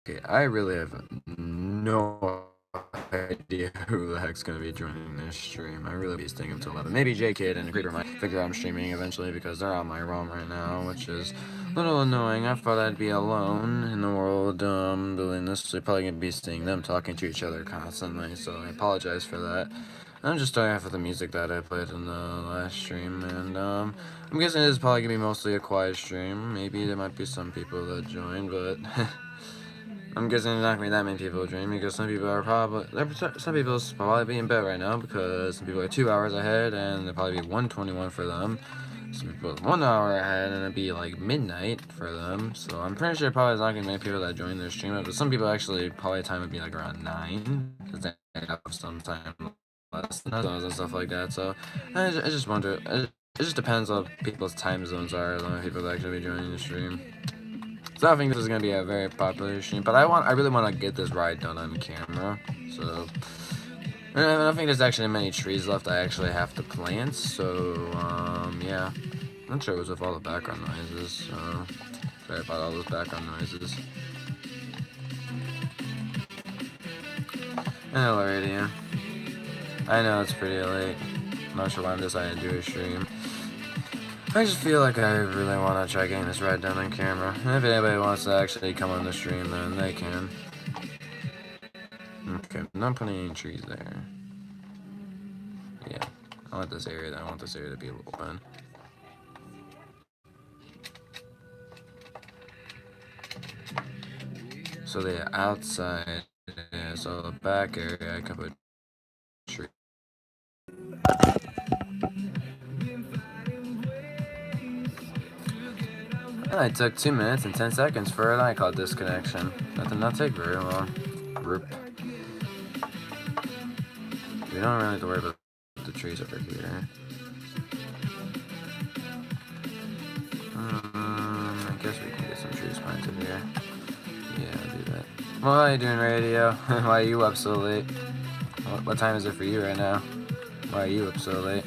Okay, I really have no idea who the heck's gonna be joining this stream. I really be staying up till 11. Maybe J-Kid and Creeper might figure out I'm streaming eventually because they're on my roam right now, which is a little annoying. I thought I'd be alone in the world doing this, so you're probably gonna be seeing them talking to each other constantly, so I apologize for that. I'm just starting off with the music that I played in the last stream, and I'm guessing this is probably gonna be mostly a quiet stream. Maybe there might be some people that join, but I'm guessing there's not gonna be that many people joining because some people are some people's probably be in bed right now because some people are 2 hours ahead and it'll probably be 1:21 for them. Some people are 1 hour ahead and it'll be like midnight for them. So I'm pretty sure probably there's not gonna be many people that join their stream, but some people actually probably time would be like around 9 because they have some time less than those and stuff like that. So I just wonder. It just depends on people's time zones are, the amount of people that actually be joining the stream. So I think this is gonna be a very popular stream, but I really want to get this ride done on camera. So and I don't think there's actually many trees left I actually have to plant. So yeah, I'm not sure what's with all the background noises. So sorry about all those background noises. Hello, radio. I know it's pretty late. I'm not sure why I'm deciding to do a stream. I just feel like I really want to try getting this ride done on camera. And if anybody wants to actually come on the stream, then they can. Okay, I'm not putting any trees there. Yeah, I want this area to be a little open. So the outside, yeah, so the back area, I can put trees. It took 2 minutes and 10 seconds for an iCloud disconnection. That did not take very long. Rip. We don't really have to worry about the trees over here. I guess we can get some trees planted here. Yeah, I'll do that. What are you doing, radio? Why are you up so late? What time is it for you right now? Why are you up so late?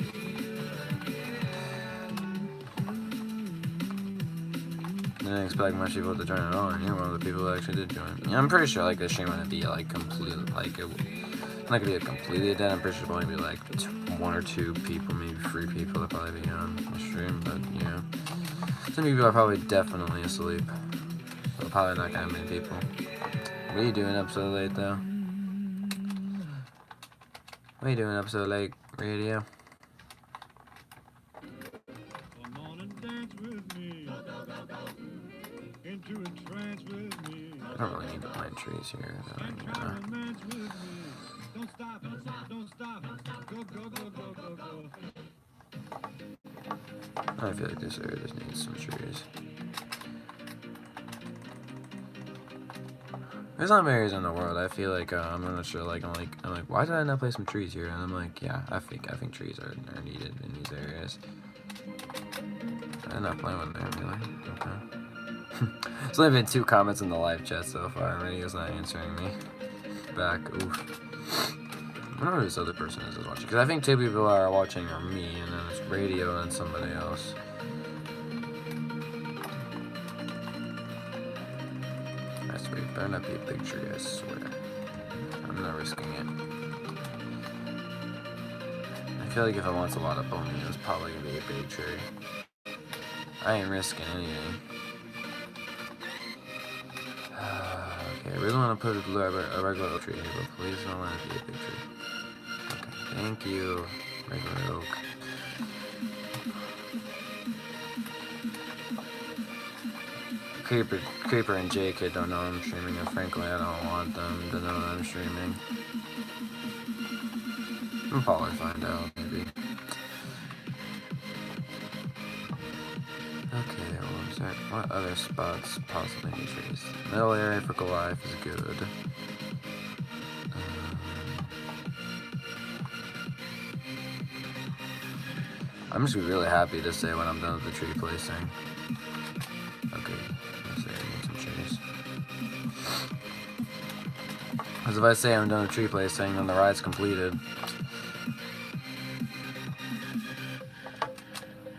I didn't expect much people to join at all, and you're one of the people that actually did join. Yeah, I'm pretty sure like this stream wouldn't be like completely like not gonna be completely dead. I'm pretty sure it'll only be like 1 or 2 people, maybe 3 people that probably be on the stream. But yeah, some people are probably definitely asleep. So probably not that many people. What are you doing up so late though? What are you doing up so late, radio? I don't really need to plant trees here. I feel like this area just needs some trees. There's not many areas in the world. I feel like I'm not sure. Like I'm like, why did I not place some trees here? And I'm like, yeah, I think trees are needed in these areas. I'm not playing with them really. Okay. There's only been 2 comments in the live chat so far. Radio's not answering me back. Oof. I don't know who this other person is watching. Because I think 2 people are watching are me, and then it's radio and somebody else. I swear, it better not be a big tree, I swear. I'm not risking it. I feel like if it wants a lot of boning, it's probably going to be a big tree. I ain't risking anything. Okay, I really want to put a regular oak tree here, but please don't let it be a big tree. Okay, thank you, regular oak. Creeper and J-Kid don't know I'm streaming, and frankly, I don't want them to know that I'm streaming. I'll probably find out, maybe. Okay, what other spots possibly need trees? Middle area for Goliath is good. I'm just really happy to say when I'm done with the tree placing. Okay, let's say I need some trees. Because if I say I'm done with tree placing, then the ride's completed.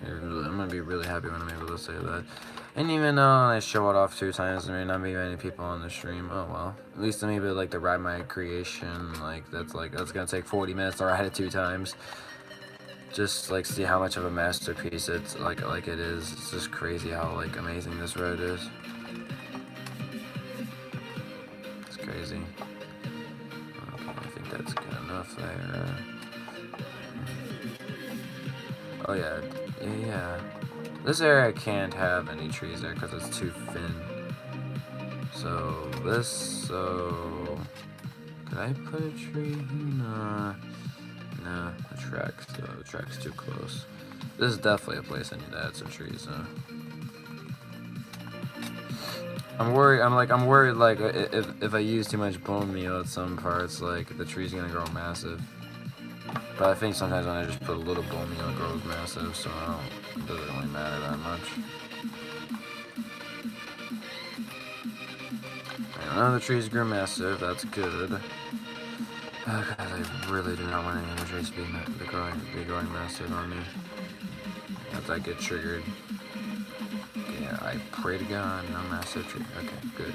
I'm gonna be really happy when I'm able to say that. And even though I show it off 2 times, there may not be many people on the stream. Oh well. At least to me, but like to ride my creation, that's gonna take 40 minutes to ride it 2 times. Just like see how much of a masterpiece it's like it is. It's just crazy how like amazing this road is. It's crazy. Okay, I think that's good enough there. Oh yeah, yeah. This area can't have any trees there because it's too thin. So could I put a tree? No, the track's too close. This is definitely a place I need to add some trees. I'm worried like if I use too much bone meal at some parts, like the tree's gonna grow massive. But I think sometimes when I just put a little bone meal, it grows massive, so it doesn't really matter that much. And none of the trees grew massive, that's good. Oh god, I really do not want any of the trees to be growing massive on me. As I get triggered. Okay, I pray to God, no massive tree. Okay, good.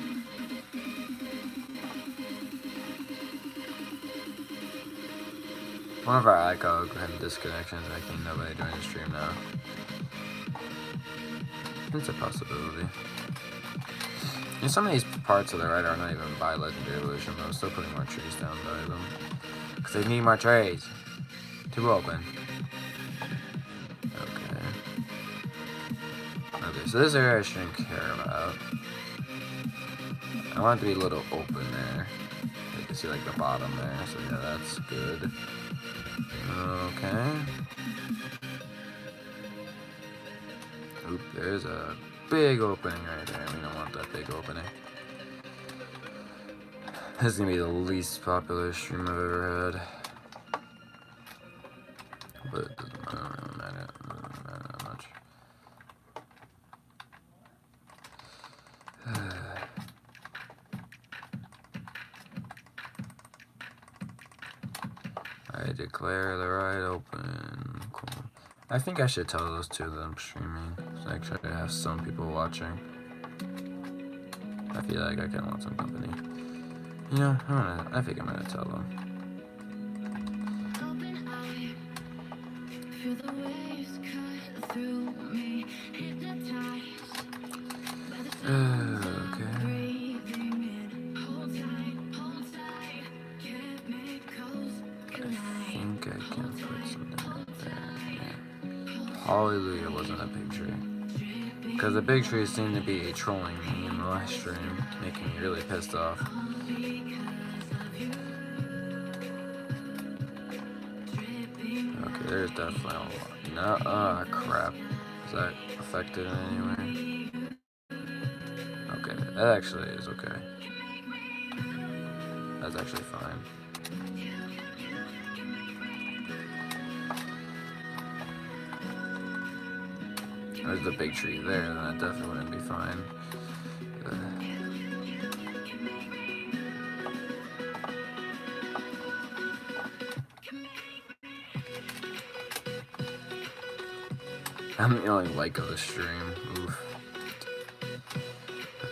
One of our iCog had disconnections. I think nobody joined the stream now. It's a possibility. And some of these parts of the right are not even by Legendary Evolution, but I'm still putting more trees down by them. Because they need more trees to open. Okay. Okay, so this area I shouldn't care about. I want it to be a little open there. You can see like the bottom there, so yeah, that's good. Okay. Oop, there's a big opening right there. We don't want that big opening. This is gonna be the least popular stream I've ever had. But it doesn't really matter. It doesn't matter that much. I declare the ride open. Cool. I think I should tell those two that I'm streaming. So actually I have some people watching. I feel like I kind of want some company. You know, I think I'm gonna tell them. Okay. I think I can put something right there. Yeah. Hallelujah wasn't a big tree. Because the big trees seem to be trolling me in the last stream, making me really pissed off. Okay, there's definitely a lot. No, crap. Is that affected in any way? Okay, that actually is okay. That's actually fine. There's the big tree there, then that definitely wouldn't be fine. I'm the only like of the stream. Oof.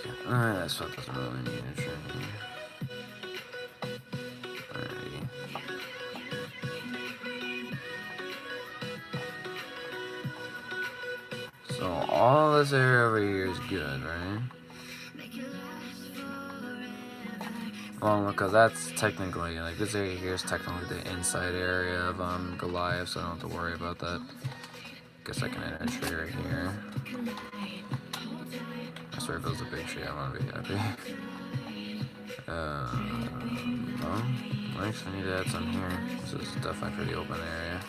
Okay, that stuff doesn't really need a tree. Alrighty. So all this area over here is good, right? Well, because that's technically, like, this area here is technically the inside area of Goliath, so I don't have to worry about that. Guess I can enter a tree right here. I swear if it was a big tree, I want to be happy. Well, I actually need to add some here. This is definitely a pretty open area.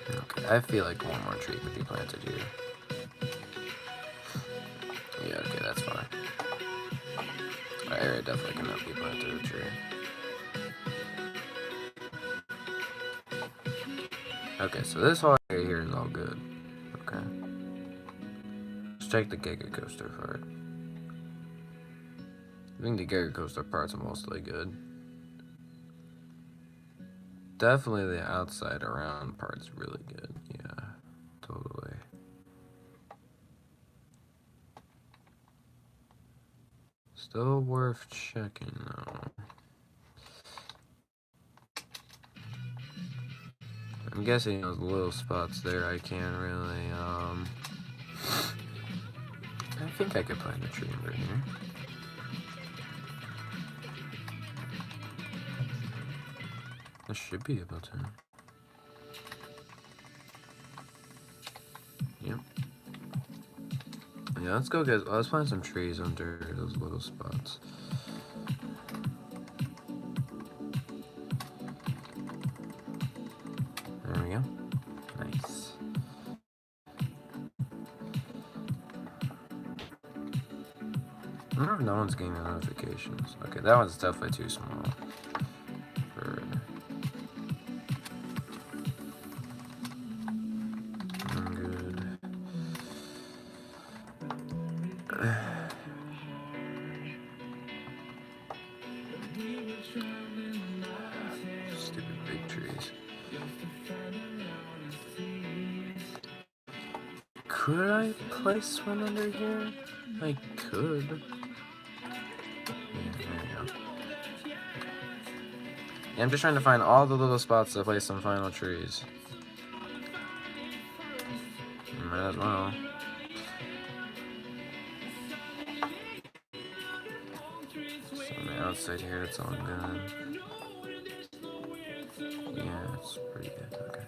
Okay, I feel like one more tree could be planted here. Yeah, okay, that's fine. That area definitely cannot be planted a tree. Okay, so this whole area here is all good. Okay. Let's check the Giga Coaster part. I think the Giga Coaster parts are mostly good. Definitely the outside around part's really good. Yeah, totally. Still worth checking though. I'm guessing those little spots there I can't really, I think I could plant a tree over here. I should be able to. Yep. Yeah, let's go get, let's plant some trees under those little spots. There we go. Nice. I wonder if no one's getting the notifications. Okay, that one's definitely too small. I'm good. Stupid big trees. Could I place one under here? I could. Yeah, I'm just trying to find all the little spots to place some final trees. Might as well. So on the outside here, it's all good. Yeah, it's pretty good. Okay.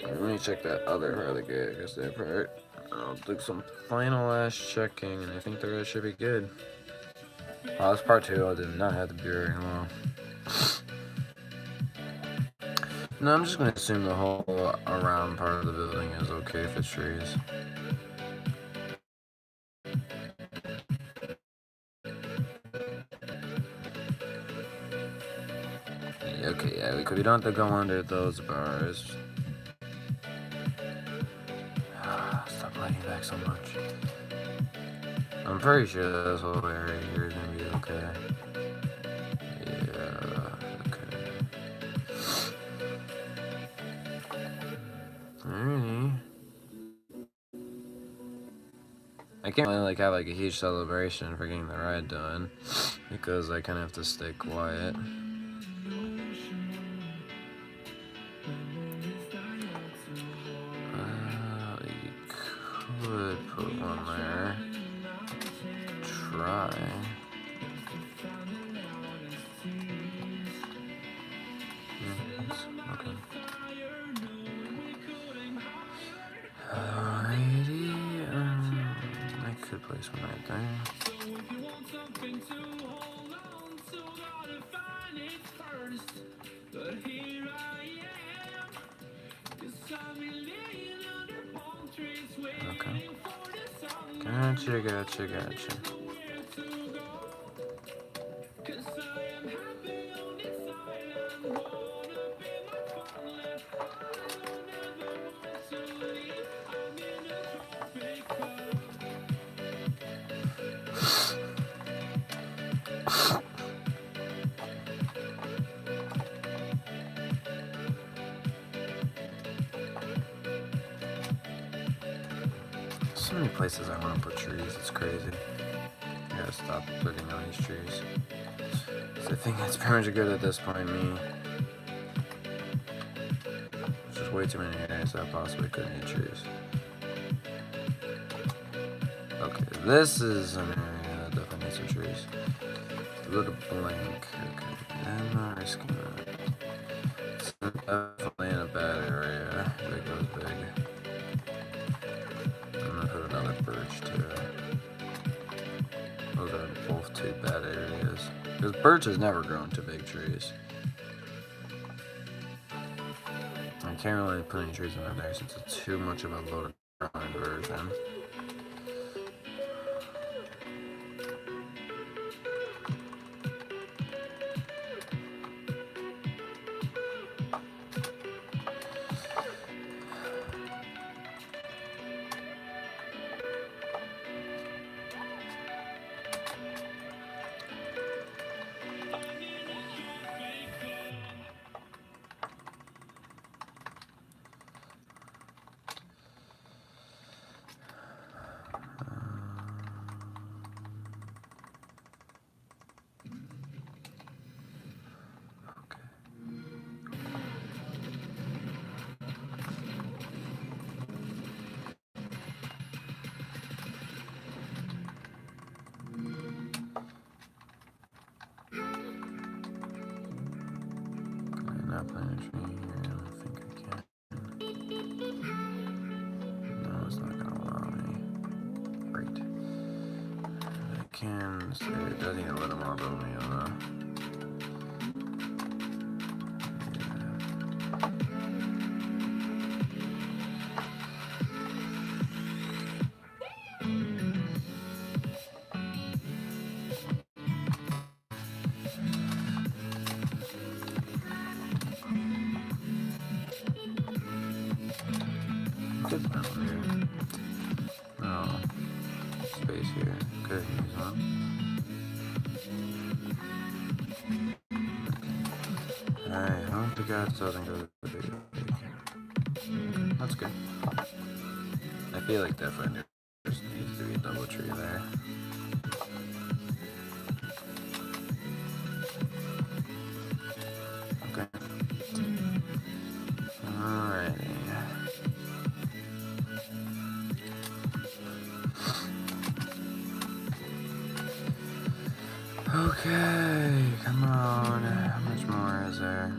Let me check that other part of the gate, because that part. I'll do some final last checking, and I think the rest should be good. Oh, that's part 2. I did not have to be very long. No, I'm just going to assume the whole around part of the building is okay if it's trees. Okay, yeah, we don't have to go under those bars. Stop lagging back so much. I'm pretty sure this whole area here is going to be okay. Yeah, okay. Alrighty. I can't really have a huge celebration for getting the ride done, because I kind of have to stay quiet. You could put one there. Try. Okay. Alrighty, I could place one right there. Okay. Gotcha. So many places I want to put trees, it's crazy. I gotta stop putting all these trees. So I think it's pretty much good at this point, me. There's just way too many areas that possibly could need trees. Okay, this is an area that definitely needs some trees. It's a little blank. Okay, I'm not risking that. It's definitely in a bad area. It goes big. I'm gonna put another birch too. Those are both 2 bad areas. Because birches never grow into big trees. I I can't really put any trees in there since it's too much of a loaded version. Not planting a tree here, I don't think I can. No, it's not gonna allow me. Great. I can, so it does need a little more above me on that. Good down here. No. Space here. Could use one. Alright, I hope the guy doesn't go to the big. That's good. I feel like definitely there needs to be a double tree there. Okay. Alrighty. Okay, come on. How much more is there?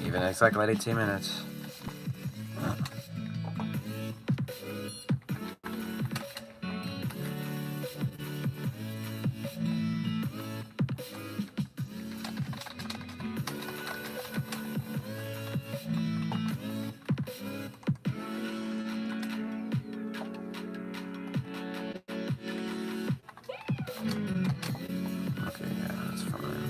Even exactly 18 minutes. Okay, yeah, that's fine.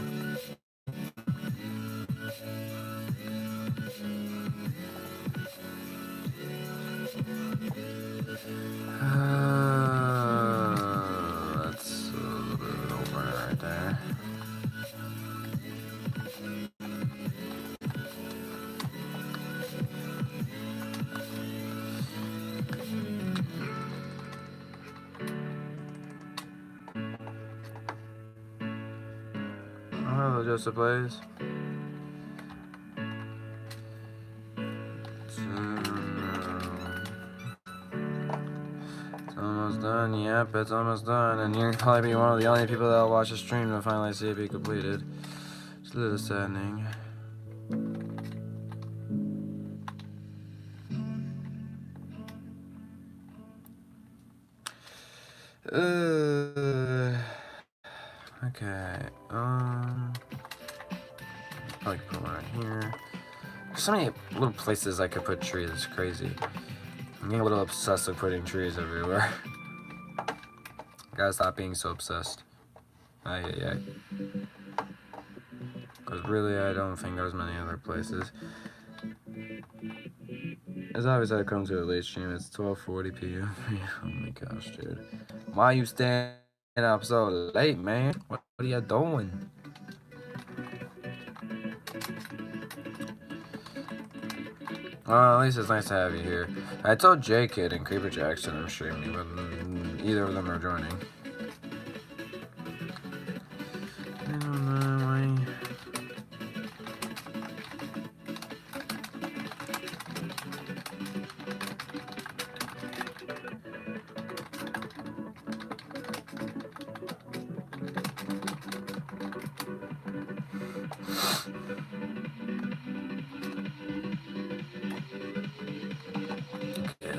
That's a little bit of an opener right there. Oh, just a place. It's almost done. Yep, it's almost done. And you're probably be one of the only people that'll watch the stream to finally see it be completed. It's a little saddening. Okay. Probably put one right here. There's so many little places I could put trees. It's crazy. I'm getting a little obsessed with putting trees everywhere. Gotta stop being so obsessed. Because really, I don't think there's many other places. As always, I come to a late stream. It's 12:40 p.m. Oh my gosh, dude. Why are you staying up so late, man? What are you doing? Well, at least it's nice to have you here. I told J-Kid and Creeper Jackson I'm streaming, but either of them are joining. I don't know why.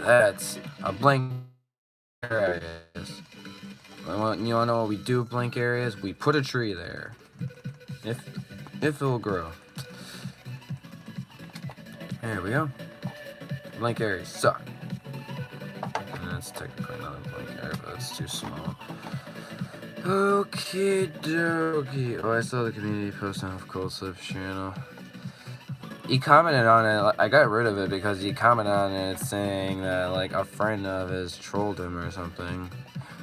That's a blank areas. You wanna know what we do with blank areas? We put a tree there. If it will grow. There we go. Blank areas suck. And that's technically not a blank area, but it's too small. Okay, dokie. Oh, I saw the community post on Cold Slip's channel. He commented on it. I got rid of it because he commented on it saying that like a friend of his trolled him or something.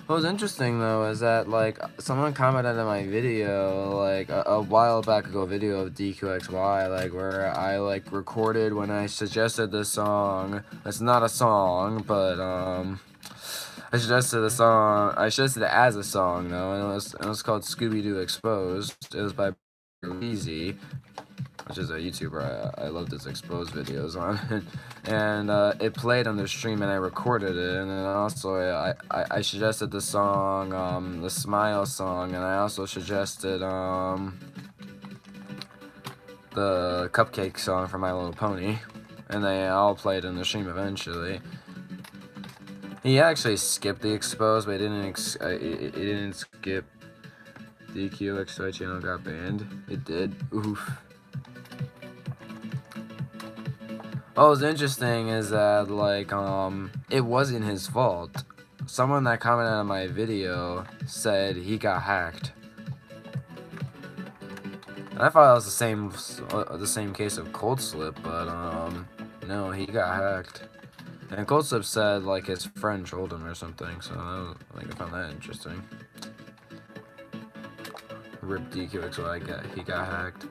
What was interesting though is that like someone commented on my video like a while back ago, video of DQXY, like where I like recorded when I suggested this song. It's not a song, but I suggested the song. I suggested it as a song though, and it was called Scooby Doo Exposed. It was by Luigi, which is a YouTuber I love his exposed videos on. And it played on the stream and I recorded it, and then also I suggested the song, the Smile song, and I also suggested the Cupcake song from My Little Pony, and they all played in the stream eventually. He actually skipped the exposed, but it didn't skip DQXY channel got banned. It did. Oof. What was interesting is that, like, it wasn't his fault. Someone that commented on my video said he got hacked. And I thought it was the same case of Cold Slip, but, no, he got hacked. And Cold Slip said, like, his friend trolled him or something, so, I found that interesting. Rip DQXY, he got hacked.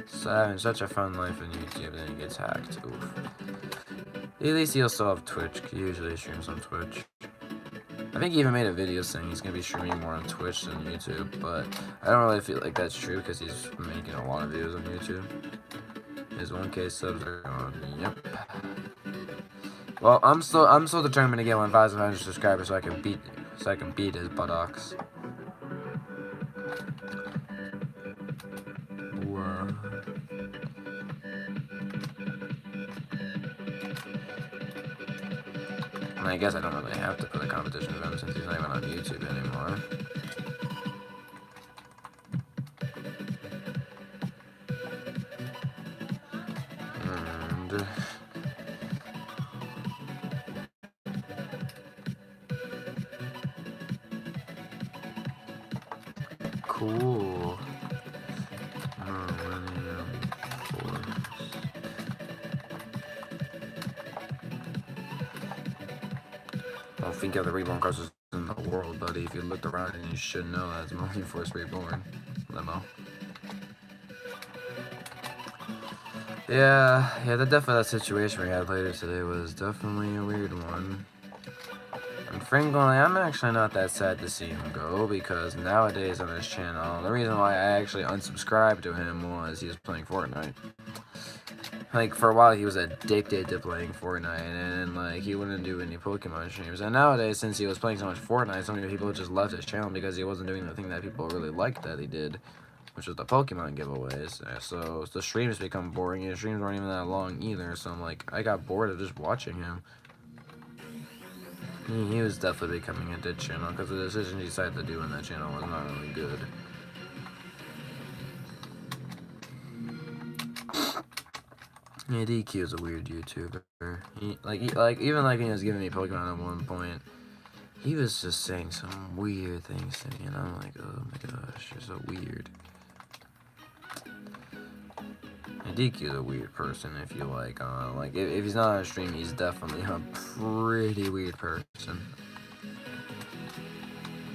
So having such a fun life in YouTube, then he gets hacked. Oof. At least he'll still have Twitch. He usually streams on Twitch. I think he even made a video saying he's gonna be streaming more on Twitch than YouTube, but I don't really feel like that's true because he's making a lot of videos on YouTube. His 1K subs are gone. Yep. Well, I'm still determined to get 1,500 subscribers so I can beat his buttocks. I guess I don't really have to put a competition with him since he's not even on YouTube anymore. And cool. I don't think of the reborn cars in the world, buddy. If you looked around and you should know that's Multi-Force Reborn. Limo. Yeah, that situation we had later today was definitely a weird one. And frankly, I'm actually not that sad to see him go, because nowadays on his channel, the reason why I actually unsubscribed to him was he was playing Fortnite. Like, for a while, he was addicted to playing Fortnite, and, like, he wouldn't do any Pokemon streams. And nowadays, since he was playing so much Fortnite, so many people just left his channel because he wasn't doing the thing that people really liked that he did, which was the Pokemon giveaways. So the streams become boring, and the streams weren't even that long either, so I'm like, I got bored of just watching him. He was definitely becoming a dead channel, because the decision he decided to do on that channel was not really good. Yeah, DQ is a weird YouTuber. Even when he was giving me Pokemon at one point, he was just saying some weird things to me, and I'm like, oh my gosh, you're so weird. And DQ is a weird person. If you if he's not on a stream, he's definitely a pretty weird person.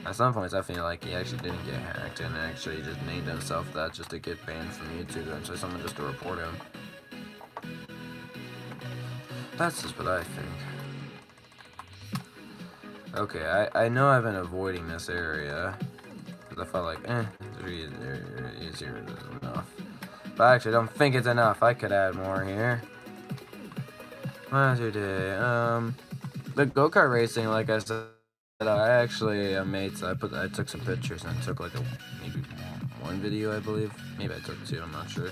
At some points, I feel like he actually didn't get hacked and actually just named himself that just to get banned from YouTube, and so someone just to report him. That's just what I think. Okay, I know I've been avoiding this area, because I felt like, 3 is enough. But I actually don't think it's enough. I could add more here. Today, the go-kart racing, like I said, I actually I took some pictures and I took like maybe one video, I believe. Maybe I took 2, I'm not sure.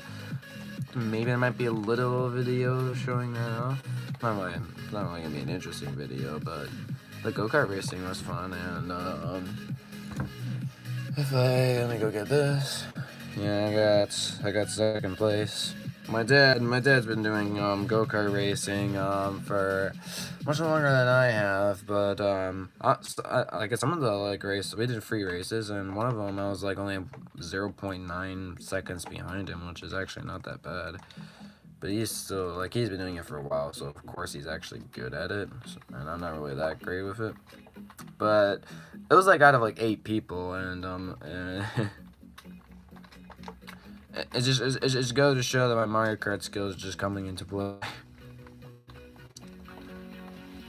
maybe there might be a little video showing that off. Not really gonna be an interesting video, but the go-kart racing was fun, and let me go get this. Yeah, I got second place. My dad's been doing go-kart racing for much longer than I have, but I guess some of the like races we did free races, and one of them I was like only 0.9 seconds behind him, which is actually not that bad. But he's still like he's been doing it for a while, so of course he's actually good at it, and I'm not really that great with it. But it was like out of like 8 people, and it just goes to show that my Mario Kart skills are just coming into play.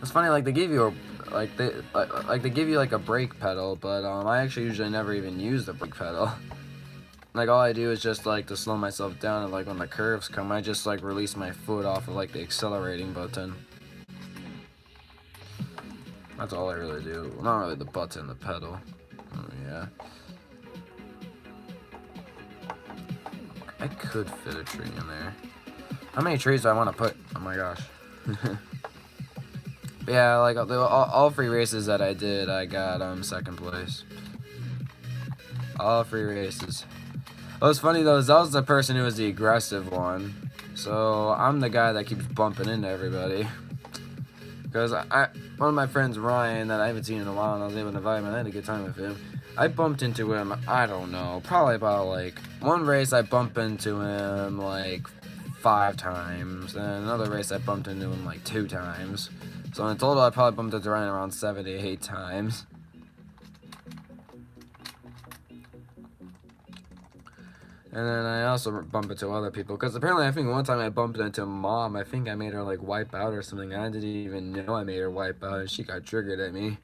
It's funny, like they give you they give you like a brake pedal, but I actually usually never even use the brake pedal. Like all I do is just like to slow myself down, and like when the curves come, I just like release my foot off of like the accelerating button. That's all I really do. Well, not really the button, the pedal. Oh yeah. I could fit a tree in there. How many trees do I want to put? Oh my gosh. Yeah, like all 3 races that I did, I got second place. All 3 races. What was funny though is that was the person who was the aggressive one. So I'm the guy that keeps bumping into everybody. Because one of my friends, Ryan, that I haven't seen in a while, and I was able to invite him, and I had a good time with him. I bumped into him, I don't know, probably about like, one race I bumped into him like 5 times, and another race I bumped into him like 2 times. So in total I probably bumped into Ryan around 7 to 8 times. And then I also bump into other people, because apparently I think one time I bumped into Mom. I think I made her like wipe out or something. I didn't even know I made her wipe out, and she got triggered at me.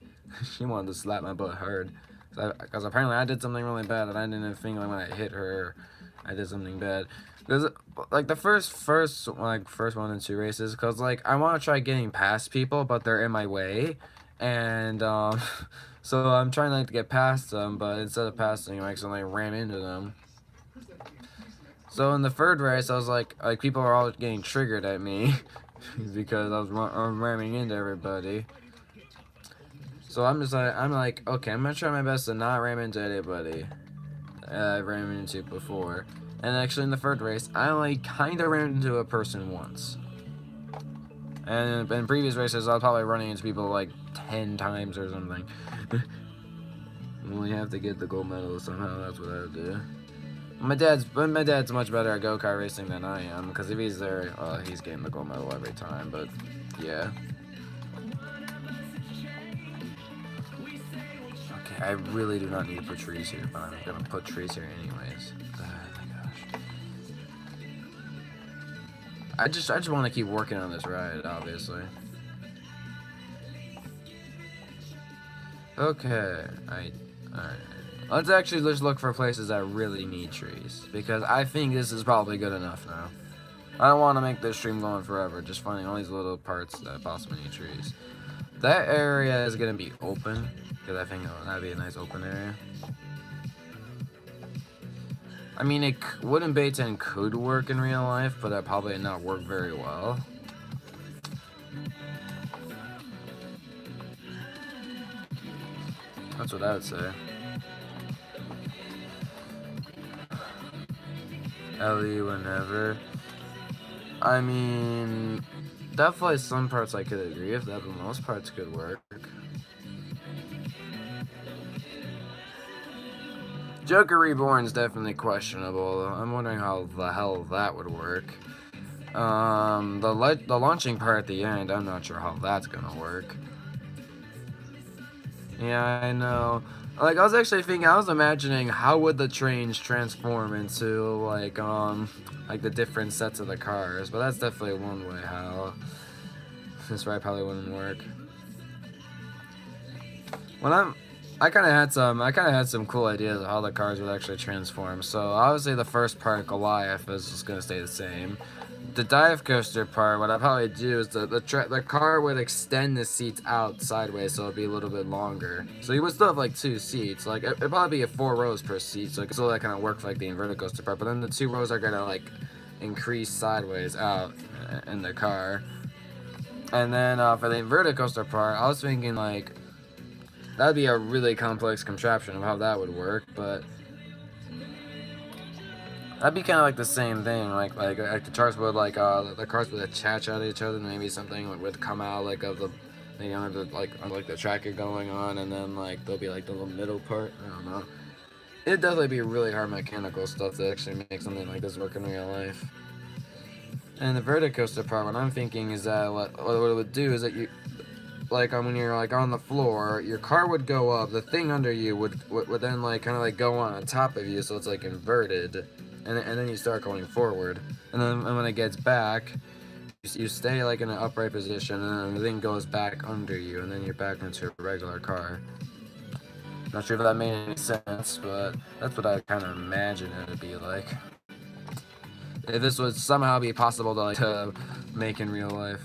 She wanted to slap my butt hard. Because apparently I did something really bad, and I didn't even think like when I hit her, I did something bad. Because like the first 1 and 2 races, because like I want to try getting past people, but they're in my way, and so I'm trying like to get past them, but instead of passing them, I accidentally ran into them. So in the 3rd race, I was like people were all getting triggered at me because I was ramming into everybody. So I'm like, okay, I'm gonna try my best to not ram into anybody I've ran into before. And actually in the 3rd race, I only kind of ran into a person once. And in previous races, I was probably running into people like 10 times or something. You only have to get the gold medal somehow, that's what I would do. My dad's much better at go-kart racing than I am, because if he's there, he's getting the gold medal every time, but yeah. Okay, I really do not need to put trees here, but I'm gonna put trees here anyways. Oh my gosh. I just want to keep working on this ride, obviously. Okay, alright. Let's actually just look for places that really need trees, because I think this is probably good enough now. I don't want to make this stream going forever, just finding all these little parts that possibly need trees. That area is going to be open, because I think that'd be a nice open area. I mean, wooden bay tent could work in real life, but that probably not work very well. That's what I would say. Ellie, whenever. I mean, definitely some parts I could agree with that, but most parts could work. Joker Reborn is definitely questionable. I'm wondering how the hell that would work. The launching part at the end, I'm not sure how that's gonna work. Yeah, I know. Like, I was actually thinking, I was imagining how would the trains transform into, like the different sets of the cars, but that's definitely one way how this ride probably wouldn't work. I kind of had some cool ideas of how the cars would actually transform. So obviously the first part, Goliath, is just gonna stay the same. The dive coaster part, what I'd probably do is the car would extend the seats out sideways, so it'd be a little bit longer. So you would still have like 2 seats. Like it'd probably be 4 rows per seat, so it could still like kind of work for like the inverted coaster part. But then the 2 rows are gonna like increase sideways out in the car. And then for the inverted coaster part, I was thinking like that'd be a really complex contraption of how that would work, but that'd be kind of like the same thing, like the cars would the cars would attach out to each other, and maybe something would come out like of the under the track you're going on, and then like there'll be like the little middle part. I don't know. It'd definitely be really hard mechanical stuff to actually make something like this work in real life. And the verticoaster part, what I'm thinking is that what it would do is that you, like when you're like on the floor, your car would go up, the thing under you would then like kind of like go on top of you, so it's like inverted, and then you start going forward, and then when it gets back, you stay like in an upright position, and then the thing goes back under you, and then you're back into a regular car. Not sure if that made any sense, but that's what I kind of imagine it would be like. If this would somehow be possible to make in real life.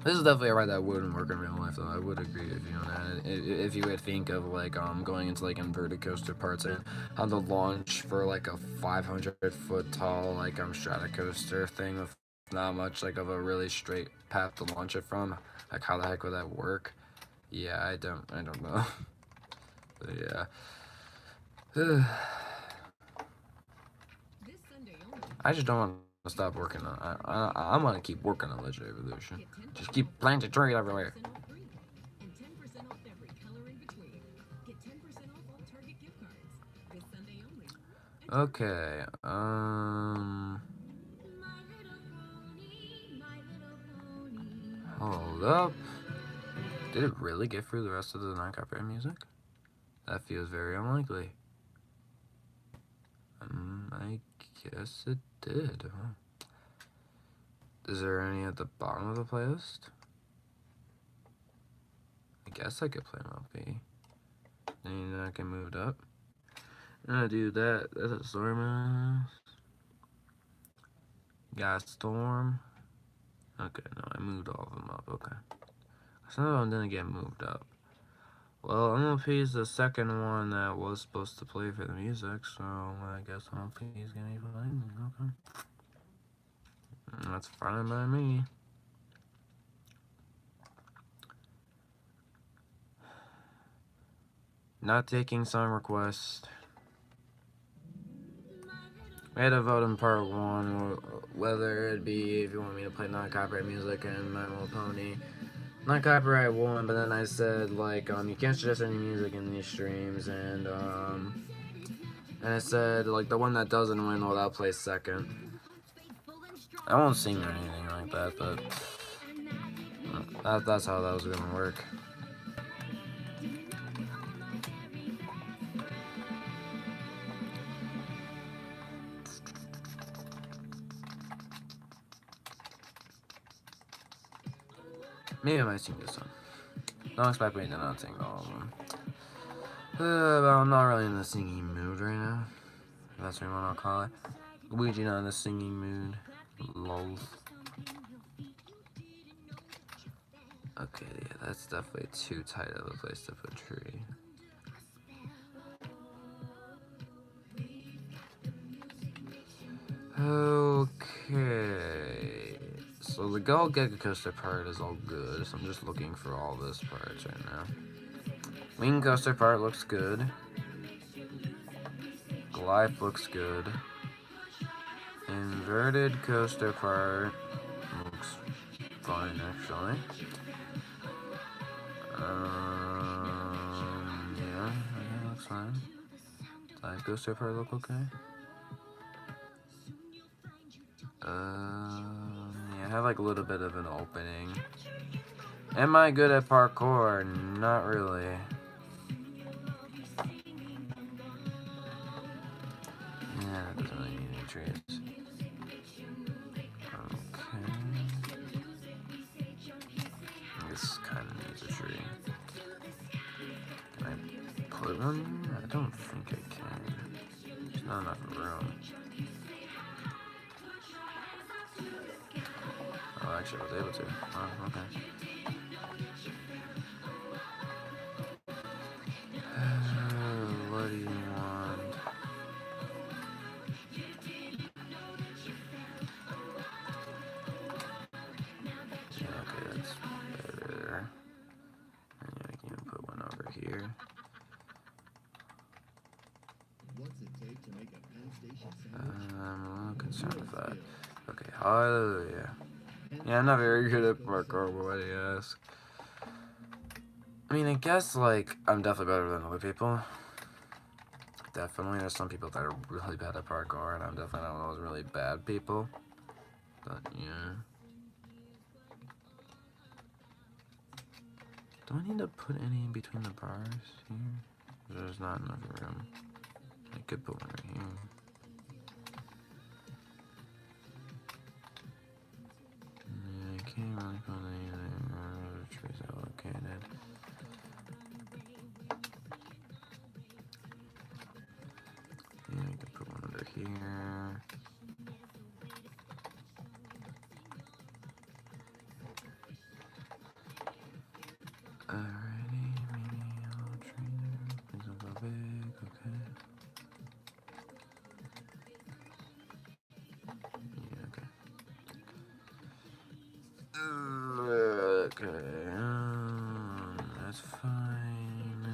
This is definitely a ride that wouldn't work in real life, though. I would agree with you on that. If you would think of like going into like inverted coaster parts and how the launch for like a 500-foot tall like strata coaster thing with not much like of a really straight path to launch it from, like how the heck would that work? Yeah, I don't know. But yeah. I just don't want to stop working on. I'm gonna keep working on Legendary Evolution. Just keep planting trees everywhere. Okay. Hold up. Did it really get through the rest of the non-copyright music? That feels very unlikely. I guess it did. Huh? Is there any at the bottom of the playlist? I guess I could play MLP. Then I can move it up. I'm gonna do that. That's a storm. Got storm. Okay, no, I moved all of them up. Okay. Some of them didn't get moved up. Well, MLP is the second one that was supposed to play for the music, so I guess MLP is gonna be fine. Okay. That's fine by me. Not taking song requests. We had to vote in part 1 whether it'd be if you want me to play non-copyright music and My Little Pony. Non-copyright won, but then I said like you can't suggest any music in these streams, and I said like the one that doesn't win, well, that'll play second. I won't sing or anything like that, but that's how that was gonna work. Maybe I might sing this one. Don't expect me to not sing all of them. But I'm not really in the singing mood right now. That's what I'll call it. Luigi not in the singing mood. Lol. Okay, yeah, that's definitely too tight of a place to put a tree. Okay. So the Go-kart coaster part is all good, so I'm just looking for all this parts right now. Wing coaster part looks good. Glide looks good. Inverted coaster part looks fine, actually. Yeah, it looks fine. Side coaster part look okay. Yeah, I have like a little bit of an opening. Am I good at parkour? Not really. Yeah, it doesn't really need any trees. Okay. This kind of needs a tree. Can I put one? I don't think I can. There's not enough room. Oh, actually, I was able to. Oh, okay. What do you want? I'm a little concerned with that. Okay, hallelujah. Yeah, I'm not very good at parkour, but why do you ask? I mean, I guess, like, I'm definitely better than other people. Definitely, there's some people that are really bad at parkour, and I'm definitely not one of those really bad people. But, yeah. Do I need to put any in between the bars here? There's not enough room. I could put one right here. Yeah, I can't really put any where the trees are located. Yeah, I could put one under here. Alrighty, maybe I'll tree there. Please don't go big, okay. Yeah, okay. Okay, that's fine.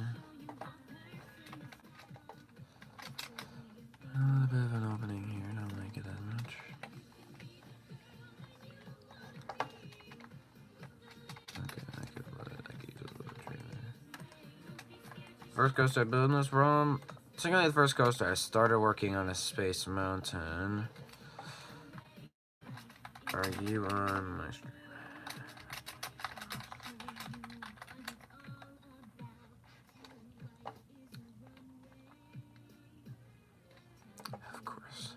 A little bit of an opening here, don't like it that much. Okay, I could use a little tree there. First coaster I built this from. Technically the first coaster I started working on a Space Mountain. Are you on my stream? Of course.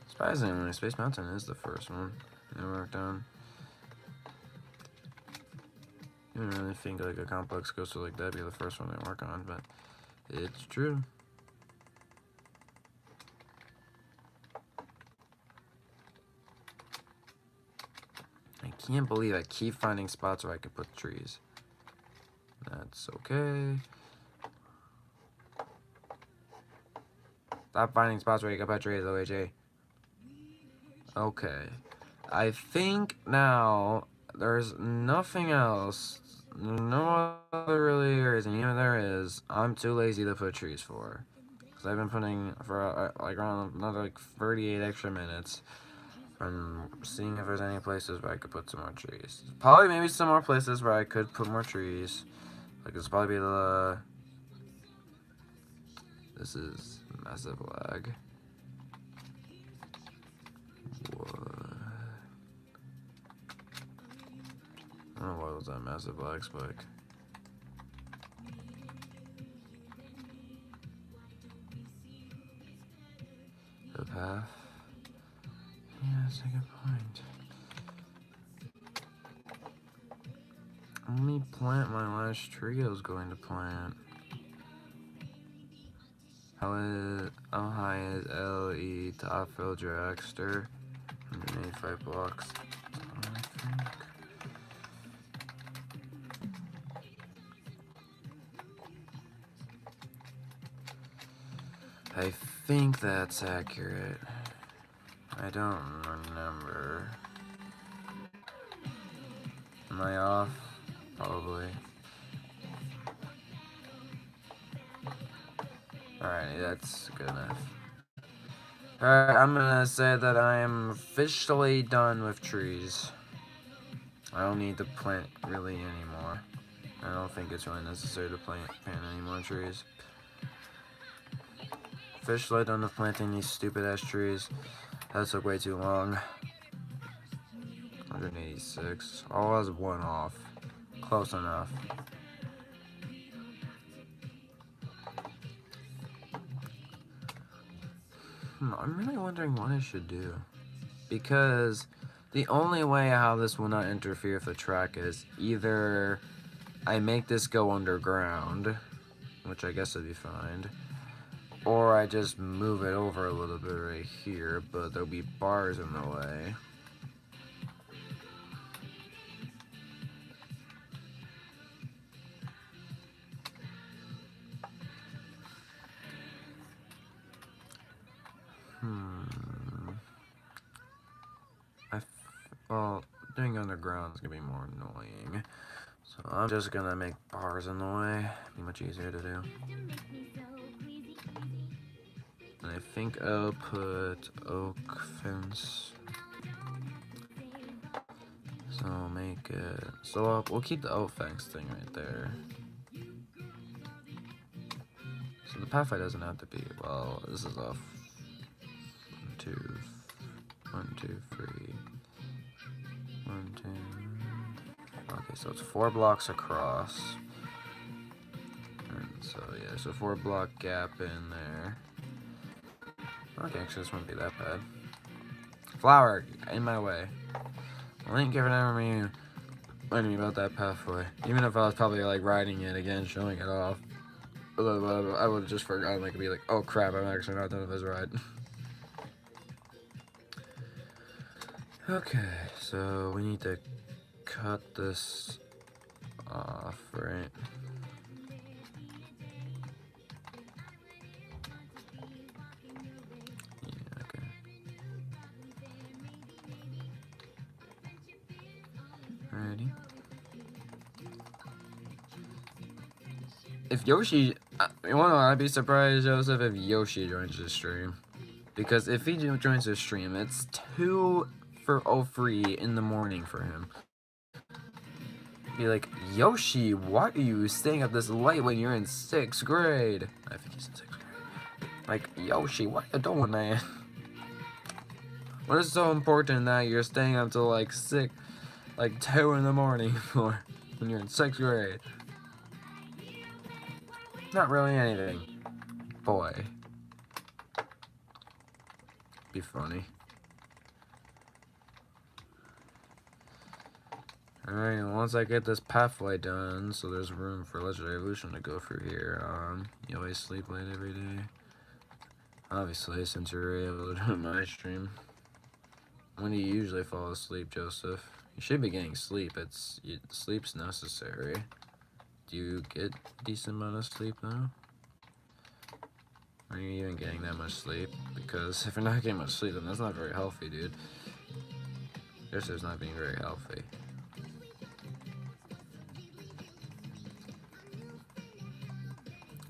Surprisingly, Space Mountain is the first one I worked on. You don't really think like a complex coaster like that be the first one I work on, but it's true. I can't believe I keep finding spots where I could put trees. That's okay. Stop finding spots where you can put trees, Luigi. Okay. I think now there's nothing else. No other really reason, even if there is, I'm too lazy to put trees for. Because I've been putting for like around another like 38 extra minutes. I'm seeing if there's any places where I could put some more trees. Probably maybe some more places where I could put more trees. Like this probably be the... This is massive lag. What? I don't know what was that massive lag spike. The path? Yeah, that's a good point. Let me plant my last tree I was going to plant. How high is LE top fill dragster? 185 blocks. I think that's accurate. I don't remember. Am I off? Probably. Alright, that's good enough. Alright, I'm gonna say that I am officially done with trees. I don't need to plant really anymore. I don't think it's really necessary to plant any more trees. Officially done with planting these stupid ass trees. That took way too long. 186. All was one off. Close enough. I'm really wondering what I should do. Because the only way how this will not interfere with the track is either I make this go underground, which I guess would be fine, or I just move it over a little bit right here, but there'll be bars in the way. well, doing underground is gonna be more annoying. So I'm just gonna make bars in the way. Be much easier to do. And I think I'll put oak fence. So I'll make it. So we'll keep the oak fence thing right there. So the pathway doesn't have to be. Well, this is off. 1, 2, 3. 1, 2. Okay, so it's 4 blocks across. And so yeah, there's a 4 block gap in there. Okay, actually this wouldn't be that bad. Flower in my way. Link ever never reminded me about that pathway. Even if I was probably like riding it again, showing it off, I would have just forgotten. Like, be like, oh crap, I'm actually not done with this ride. Okay, so we need to cut this off, right? Yeah, okay. Alrighty. If Yoshi, you wanna know, I'd be surprised, Joseph, if Yoshi joins the stream. Because if he joins the stream, it's 2:03 in the morning for him. Be like, Yoshi, why are you staying up this late when you're in 6th grade? I think he's in 6th grade. Like, Yoshi, what are you doing, man? What is so important that you're staying up till like 2 in the morning for when you're in 6th grade? Not really anything. Boy. Be funny. Alright, once I get this pathway done, so there's room for Legendary Evolution to go through here, you always sleep late every day. Obviously, since you're able to do my stream. When do you usually fall asleep, Joseph? You should be getting sleep. Sleep's necessary. Do you get a decent amount of sleep now? Are you even getting that much sleep? Because if you're not getting much sleep, then that's not very healthy, dude. Joseph's not being very healthy.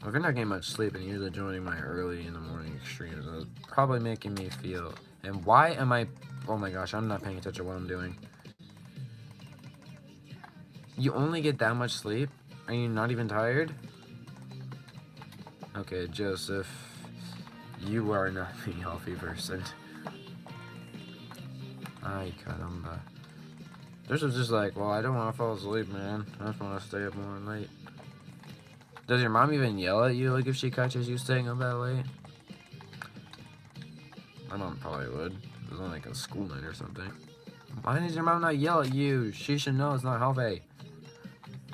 Well, if you're not getting much sleep and you're joining my early in the morning streams, it's probably making me feel. And why am I? Oh my gosh, I'm not paying attention to what I'm doing. You only get that much sleep? Are you not even tired? Okay, Joseph, you are not a healthy person. Ay, caramba. Joseph's just like, well, I don't want to fall asleep, man. I just want to stay up more late. Does your mom even yell at you, like, if she catches you staying up that late? My mom probably would. It was on, like, a school night or something. Why does your mom not yell at you? She should know it's not healthy.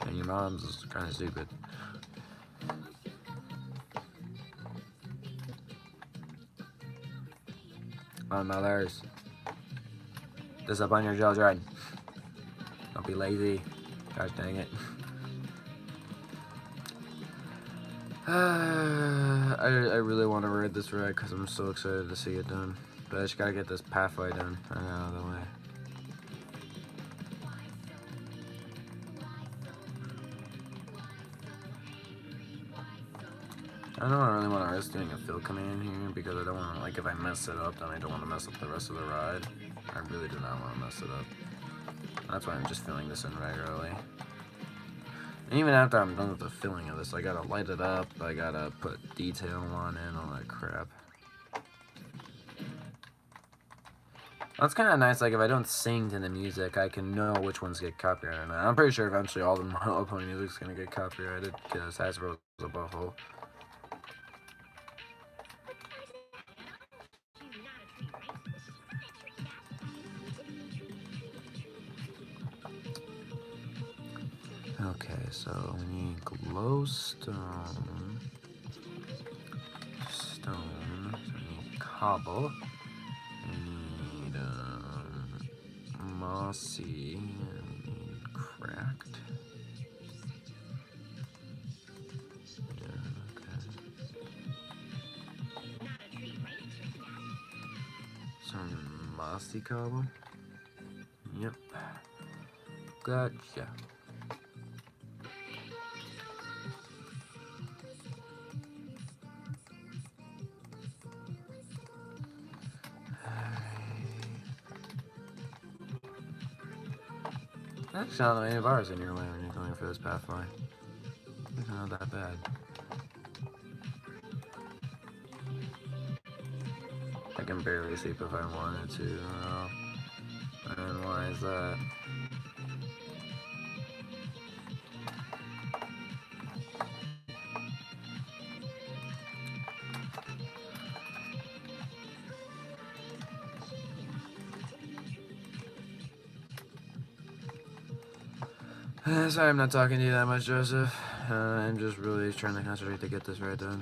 And your mom's kind of stupid. Come on, mothers. This up on your children. Don't be lazy. Gosh dang it. I really want to ride this ride because I'm so excited to see it done. But I just gotta get this pathway done out of the way. I don't really want to risk doing a fill command here because I don't want to, like, if I mess it up, then I don't want to mess up the rest of the ride. I really do not want to mess it up. That's why I'm just filling this in right early. And even after I'm done with the filling of this, I gotta light it up, I gotta put detail on it, and all that crap. That's kind of nice, like, if I don't sing to the music, I can know which ones get copyrighted or not. I'm pretty sure eventually all the My Little Pony music's gonna get copyrighted, because Hasbro's a butthole. Okay, so we need glowstone, stone, so we need cobble, we need mossy, and we need cracked. Yeah, okay. Some mossy cobble, Yep. Gotcha. Actually, not that many bars in your way when you're going for this pathway. It's not that bad. I can barely sleep if I wanted to. And why is that? Sorry I'm not talking to you that much, Joseph. I'm just really trying to concentrate to get this right done.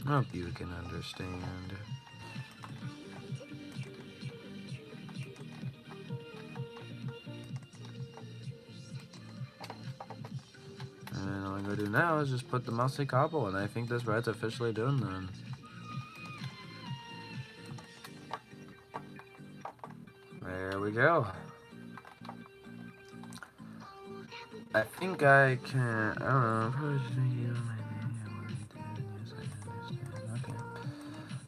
I hope you can understand. And all I'm gonna do now is just put the mousy cobble, and I think this ride's officially done then. There we go. I think I can. I don't know. Probably just make you. Yes, I understand. Okay.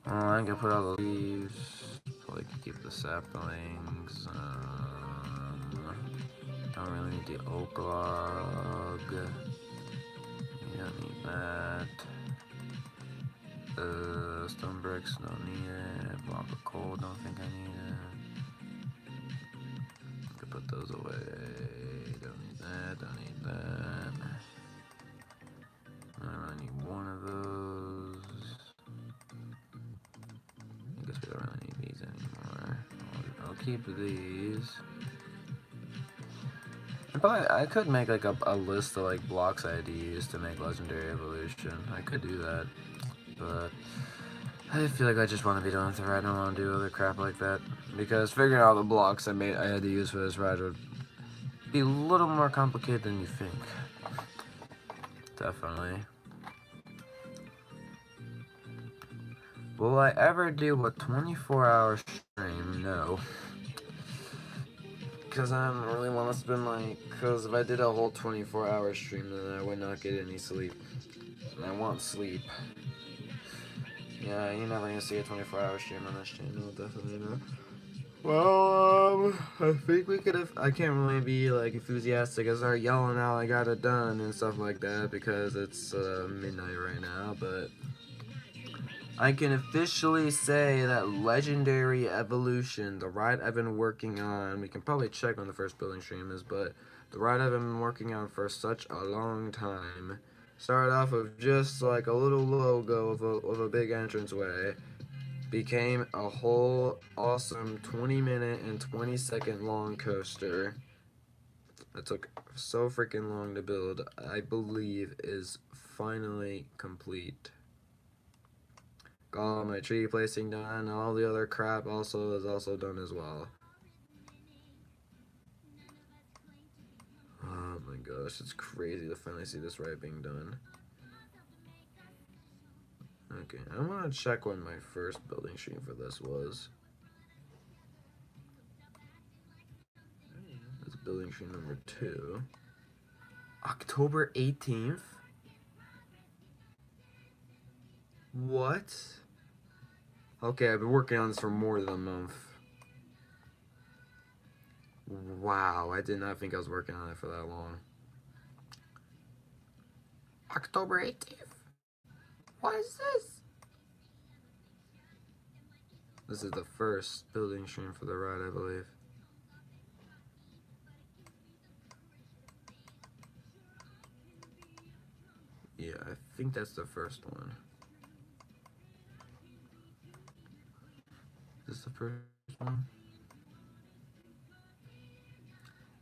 I can put all the leaves. Probably could keep the saplings. Don't really need the oak log. You don't need that. Stone bricks, don't need it. Block of coal, don't think I need it. I could put those away. Don't need that, don't need that. I really need one of those. I guess we don't really need these anymore. I'll keep these. I could make like a list of like blocks I'd use to make Legendary Evolution. I could do that, but I feel like I just want to be done with the ride. I don't want to do other crap like that, because figuring out the blocks I had to use for this ride would be a little more complicated than you think. Definitely. Will I ever do a 24-hour stream? No. Because I don't really want to spend because if I did a whole 24-hour stream, then I would not get any sleep. And I want sleep. Yeah, you're never gonna see a 24-hour stream on this channel, definitely not. Well, I think we could have. I can't really be like enthusiastic and start yelling out I got it done and stuff like that because it's midnight right now, but I can officially say that Legendary Evolution, the ride I've been working on, we can probably check when the first building stream is, but the ride I've been working on for such a long time, started off with just like a little logo of a big entranceway, became a whole awesome 20-minute and 20-second long coaster that took so freaking long to build, I believe is finally complete. Got all my tree placing done, all the other crap is also done as well. Oh my gosh, it's crazy to finally see this ride being done. Okay, I want to check when my first building stream for this was. This is building stream number 2. October 18th? What? Okay, I've been working on this for more than a month. Wow, I did not think I was working on it for that long. October 18th? What is this? This is the first building stream for the ride, I believe. Yeah, I think that's the first one. Is this the first one?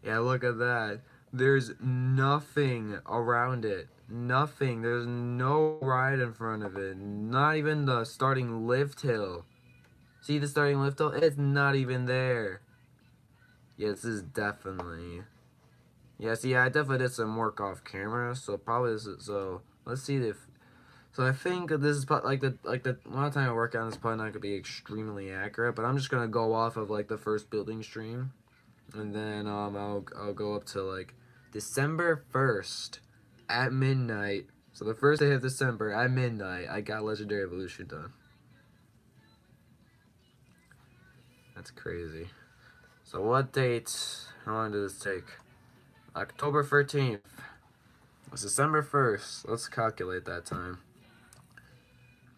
Yeah, look at that. There's nothing around it. Nothing. There's no ride in front of it. Not even the starting lift hill. See the starting lift hill? It's not even there. Yeah, this is definitely... Yeah, see, I definitely did some work off camera, so probably this is... So, let's see if... So I think this is like the amount of time I work on this is probably not gonna be extremely accurate, but I'm just gonna go off of like the first building stream, and then I'll go up to like December 1st at midnight. So the first day of December at midnight, I got Legendary Evolution done. That's crazy. So what date? How long did this take? October 13th. It's December 1st. Let's calculate that time.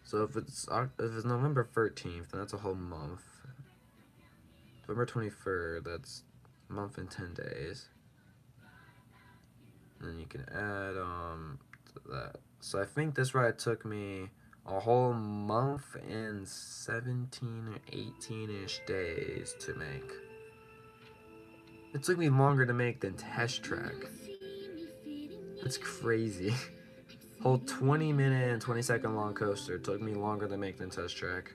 So if it's November 13th, then that's a whole month. November 23rd, that's a month and 10 days. And then you can add to that. So I think this ride took me a whole month and 17 or 18-ish days to make. It took me longer to make than Test Track. That's crazy. Whole 20-minute and 20-second long coaster took me longer to make than Test Track,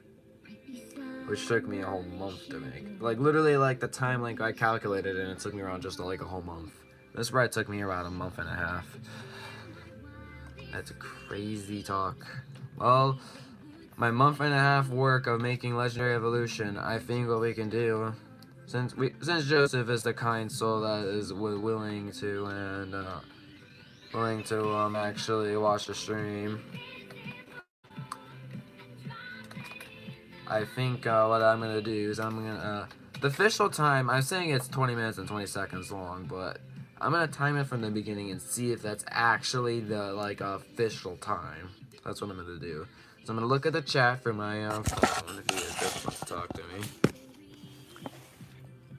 which took me a whole month to make. Like literally, like the time like I calculated it, and it took me around just like a whole month. This ride took me around a month and a half. That's crazy talk. Well, my month and a half work of making Legendary Evolution, I think what we can do, since Joseph is the kind soul that is willing to actually watch the stream, I think what I'm gonna do is I'm gonna the official time. I'm saying it's 20 minutes and 20 seconds long, but I'm gonna time it from the beginning and see if that's actually the like official time. That's what I'm gonna do. So I'm gonna look at the chat for my phone if you guys just want to talk to me.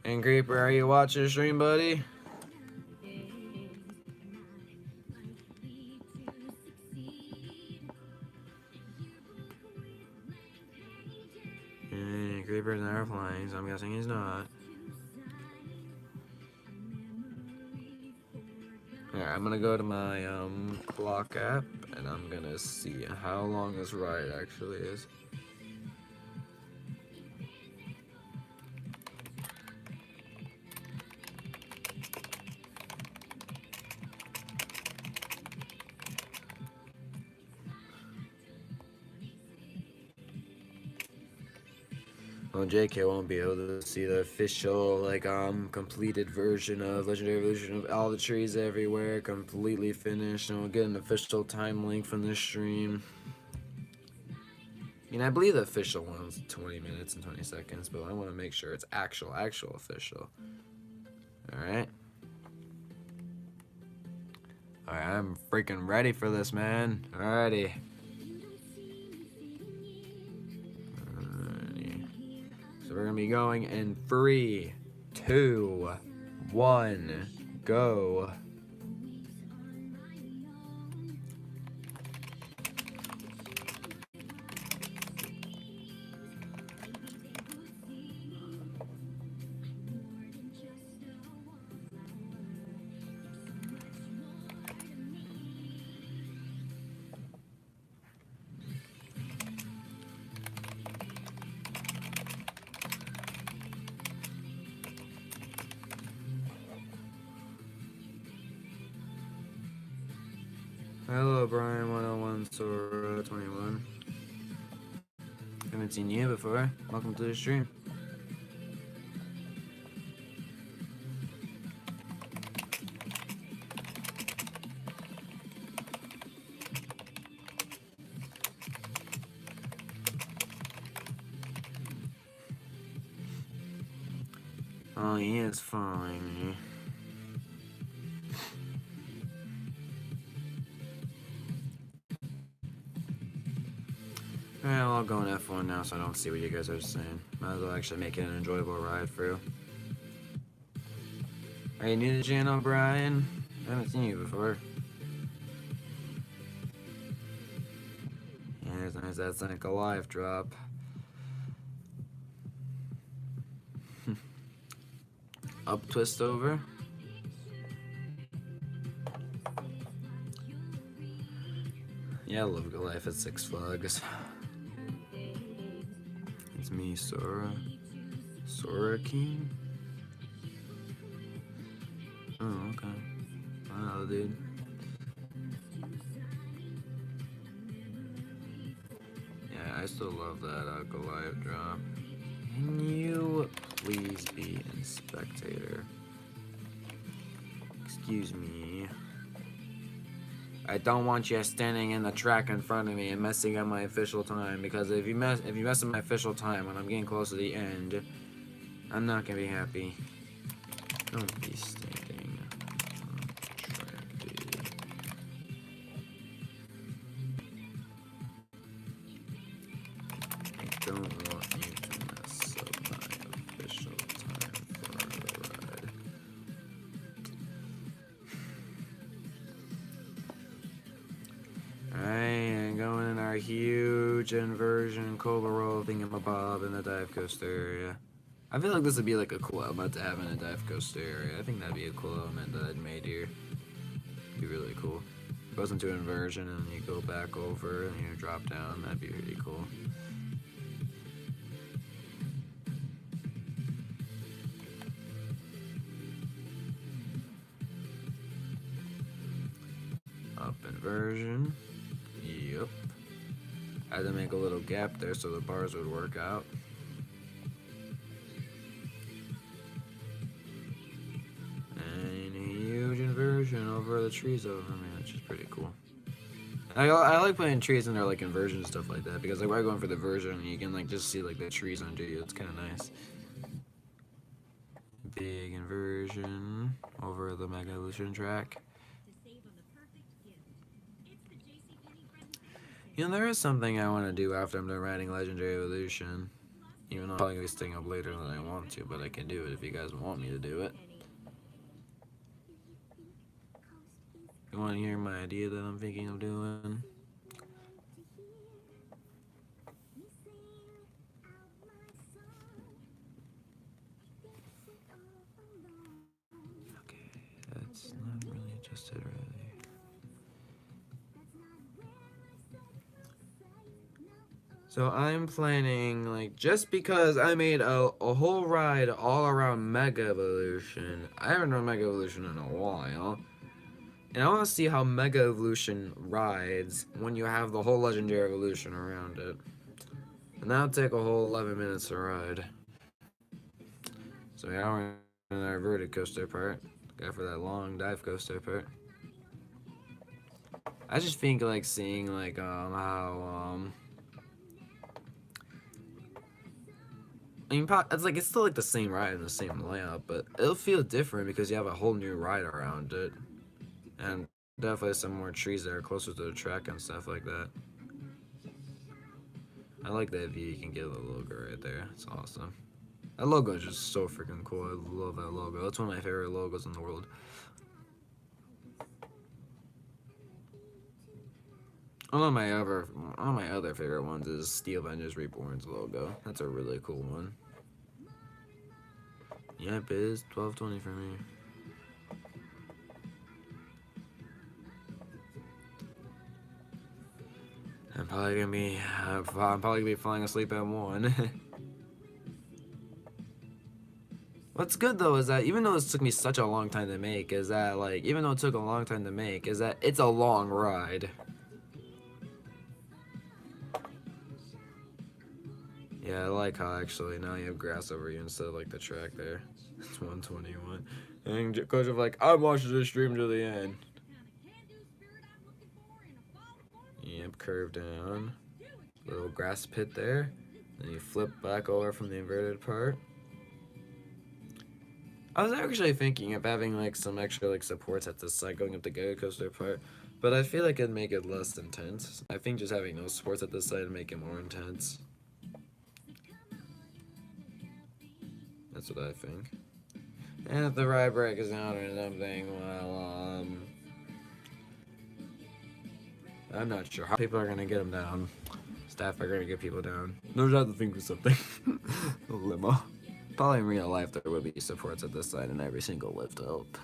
And Creeper, are you watching the stream, buddy? And Creeper's never flying, so I'm guessing he's not. Alright, I'm gonna go to my clock app and I'm gonna see how long this ride actually is. Well, JK won't be able to see the official, like, completed version of Legendary Evolution of all the trees everywhere, completely finished, and we'll get an official time link from this stream. I mean, I believe the official one was 20 minutes and 20 seconds, but I want to make sure it's actual official. Alright. Alright, I'm freaking ready for this, man. Alrighty. So we're gonna be going in 3, 2, 1, go. Hello, Brian 101 Sora 21. Haven't seen you before. Welcome to the stream. Oh, he is following me. Alright, well, I'll go in F1 now so I don't see what you guys are saying. Might as well actually make it an enjoyable ride for you. Are you new to the channel, Brian? I haven't seen you before. Yeah, it's nice. That's like a live drop. Up, twist over. Yeah, I love Goliath at Six Flags. It's me, Sora. Sora King? Oh, okay. Wow, dude. I still love that Goliath drop. Can you please be in spectator? Excuse me. I don't want you standing in the track in front of me and messing up my official time, because if you mess up my official time when I'm getting close to the end, I'm not gonna be happy. Don't be standing on the track, dude. I don't want you to mess up my official time for the ride. Alright, going in our huge inversion cobra roll thingamabob in the dive coaster area. I feel like this would be like a cool element to have in a dive coaster area. I think that'd be a cool element that I'd made here. Be really cool. Goes into inversion and you go back over and you drop down. That'd be really cool. Up inversion. Yep. I had to make a little gap there so the bars would work out. And a huge inversion over the trees over me, which is pretty cool. I like putting trees in there, like inversion and stuff like that, because like when I go in for the version, you can like just see like the trees under you. It's kind of nice. Big inversion over the Mega Evolution track. You know, there is something I want to do after I'm done riding Legendary Evolution. Even though I'm probably going to be staying up later than I want to, but I can do it if you guys want me to do it. You want to hear my idea that I'm thinking of doing? Okay, that's not really adjusted really. So I'm planning, like, just because I made a whole ride all around Mega Evolution. I haven't run Mega Evolution in a while. And I want to see how Mega Evolution rides when you have the whole Legendary Evolution around it. And that'll take a whole 11 minutes to ride. So yeah, we're in our verted coaster part. Go for that long dive coaster part. I just think, like, seeing, like, how, I mean, it's still like the same ride and the same layout, but it'll feel different because you have a whole new ride around it, and definitely some more trees that are closer to the track and stuff like that. I like that view. You can get the logo right there. It's awesome. That logo is just so freaking cool. I love that logo. That's one of my favorite logos in the world. One of my other favorite ones is Steel Avengers Reborn's logo. That's a really cool one. Yep, it is 12:20 for me. I'm probably gonna be falling asleep at 1. What's good though is that even though this took me such a long time to make, is that like even though it took a long time to make, is that it's a long ride. Yeah, I like how actually now you have grass over you instead of like the track there. It's 1:21. And Coach of like, I'm watching this stream to the end. Yep, curve down. Little grass pit there. Then you flip back over from the inverted part. I was actually thinking of having like some extra like supports at this side going up the Go Coaster part, but I feel like it'd make it less intense. I think just having no supports at this side would make it more intense. That's what I think. And if the ride breaks down or something, well, I'm not sure how people are gonna get them down. Staff are gonna get people down. They'll have to think of something. A limo. Probably in real life there would be supports at this side in every single lift up.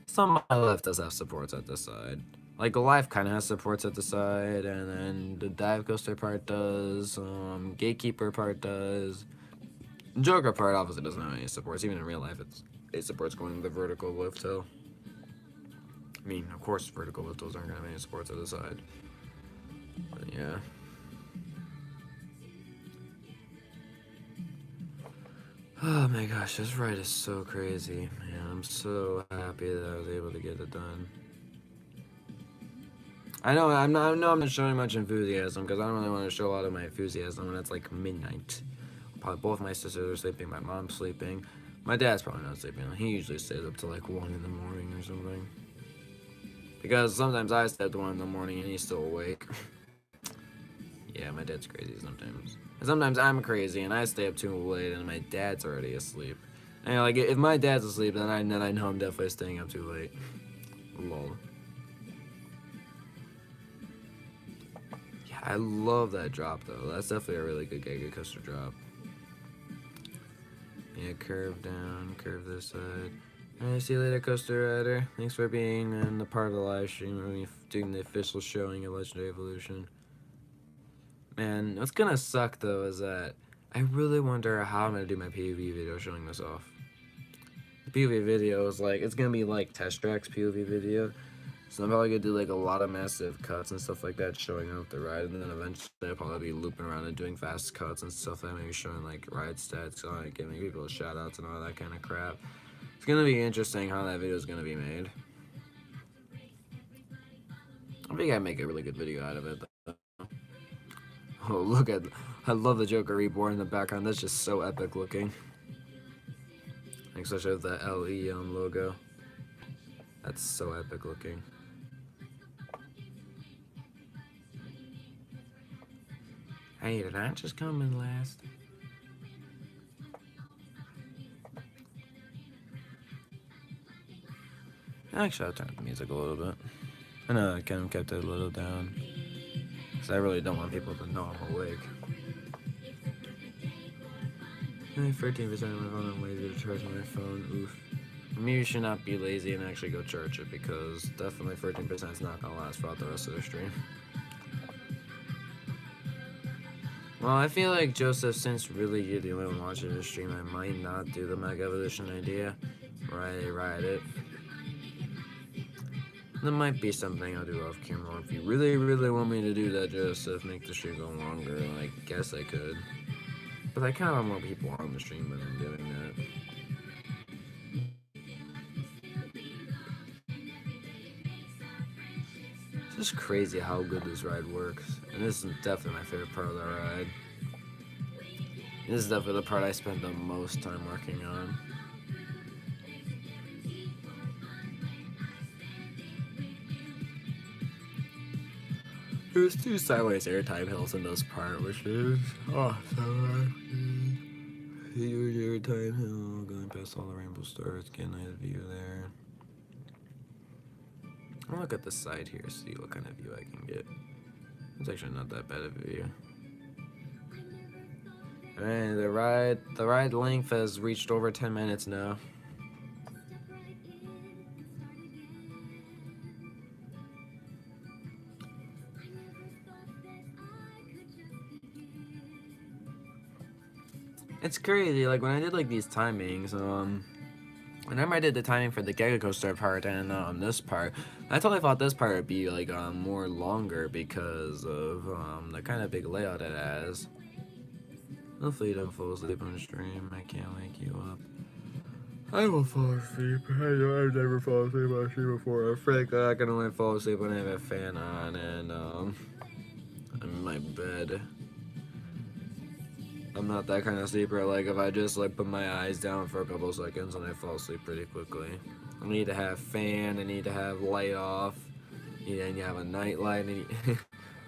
Some of my lift does have supports at this side. Like Life kind of has supports at the side, and then the dive coaster part does. Gatekeeper part does. Joker part obviously doesn't have any supports. Even in real life, it supports going the vertical lift hill. I mean, of course, vertical lift hills aren't gonna have any supports at the side. But yeah. Oh my gosh, this ride is so crazy, man. I'm so happy that I was able to get it done. I know I'm not showing much enthusiasm because I don't really want to show a lot of my enthusiasm when it's like midnight. Probably both my sisters are sleeping, my mom's sleeping. My dad's probably not sleeping. He usually stays up till like 1 in the morning or something. Because sometimes I stay up to 1 in the morning and he's still awake. Yeah, my dad's crazy sometimes. And sometimes I'm crazy and I stay up too late and my dad's already asleep. And like if my dad's asleep, then I know I'm definitely staying up too late. Lol. Yeah, I love that drop though. That's definitely a really good Giga Coaster drop. Yeah, curve down, curve this side. Alright, see you later, Coaster Rider. Thanks for being in the part of the live stream doing the official showing of Legendary Evolution. Man, what's gonna suck though is that I really wonder how I'm gonna do my POV video showing this off. The POV video is like, it's gonna be like Test Track's POV video. So I'm probably gonna do like a lot of massive cuts and stuff like that showing off the ride, and then eventually I'll probably be looping around and doing fast cuts and stuff like that, maybe showing like ride stats, like giving people shout outs and all that kind of crap. It's gonna be interesting how that video is gonna be made. I think I make a really good video out of it though. Oh, look at, I love the Joker Reborn in the background. That's just so epic looking. Especially with the LE logo. That's so epic looking. Hey, did I just come in last? Actually, I'll turn up the music a little bit. I know I kind of kept it a little down. Because I really don't want people to know I'm awake. 13% of my phone, I'm lazy to charge my phone, oof. Maybe you should not be lazy and actually go charge it, because definitely 13% is not going to last throughout the rest of the stream. Well, I feel like, Joseph, since really you're the only one watching the stream, I might not do the Mega Evolution idea, where I ride it. That might be something I'll do off camera. If you really, really want me to do that, Joseph, make the stream go longer, I guess I could. But I kind of want more people on the stream when I'm doing that. It's just crazy how good this ride works. And this is definitely my favorite part of the ride. This is definitely the part I spent the most time working on. There's 2 sideways airtime hills in this part, which is awesome. Huge airtime hill, going past all the rainbow stars, get a nice view there. I'll look at the side here, see what kind of view I can get. It's actually not that bad of a view. Alright, the ride length has reached over 10 minutes now. It's crazy, like when I did like these timings, whenever I did the timing for the Giga Coaster part and this part, I totally thought this part would be like more longer because of the kind of big layout it has. Hopefully you don't fall asleep on the stream. I can't wake you up. I will fall asleep. I know I've never fallen asleep on a stream before. Frankly, I can only fall asleep when I have a fan on and I'm in my bed. I'm not that kind of sleeper. Like if I just like put my eyes down for a couple seconds and I fall asleep pretty quickly. I need to have fan. I need to have light off. Yeah, and you have a night light.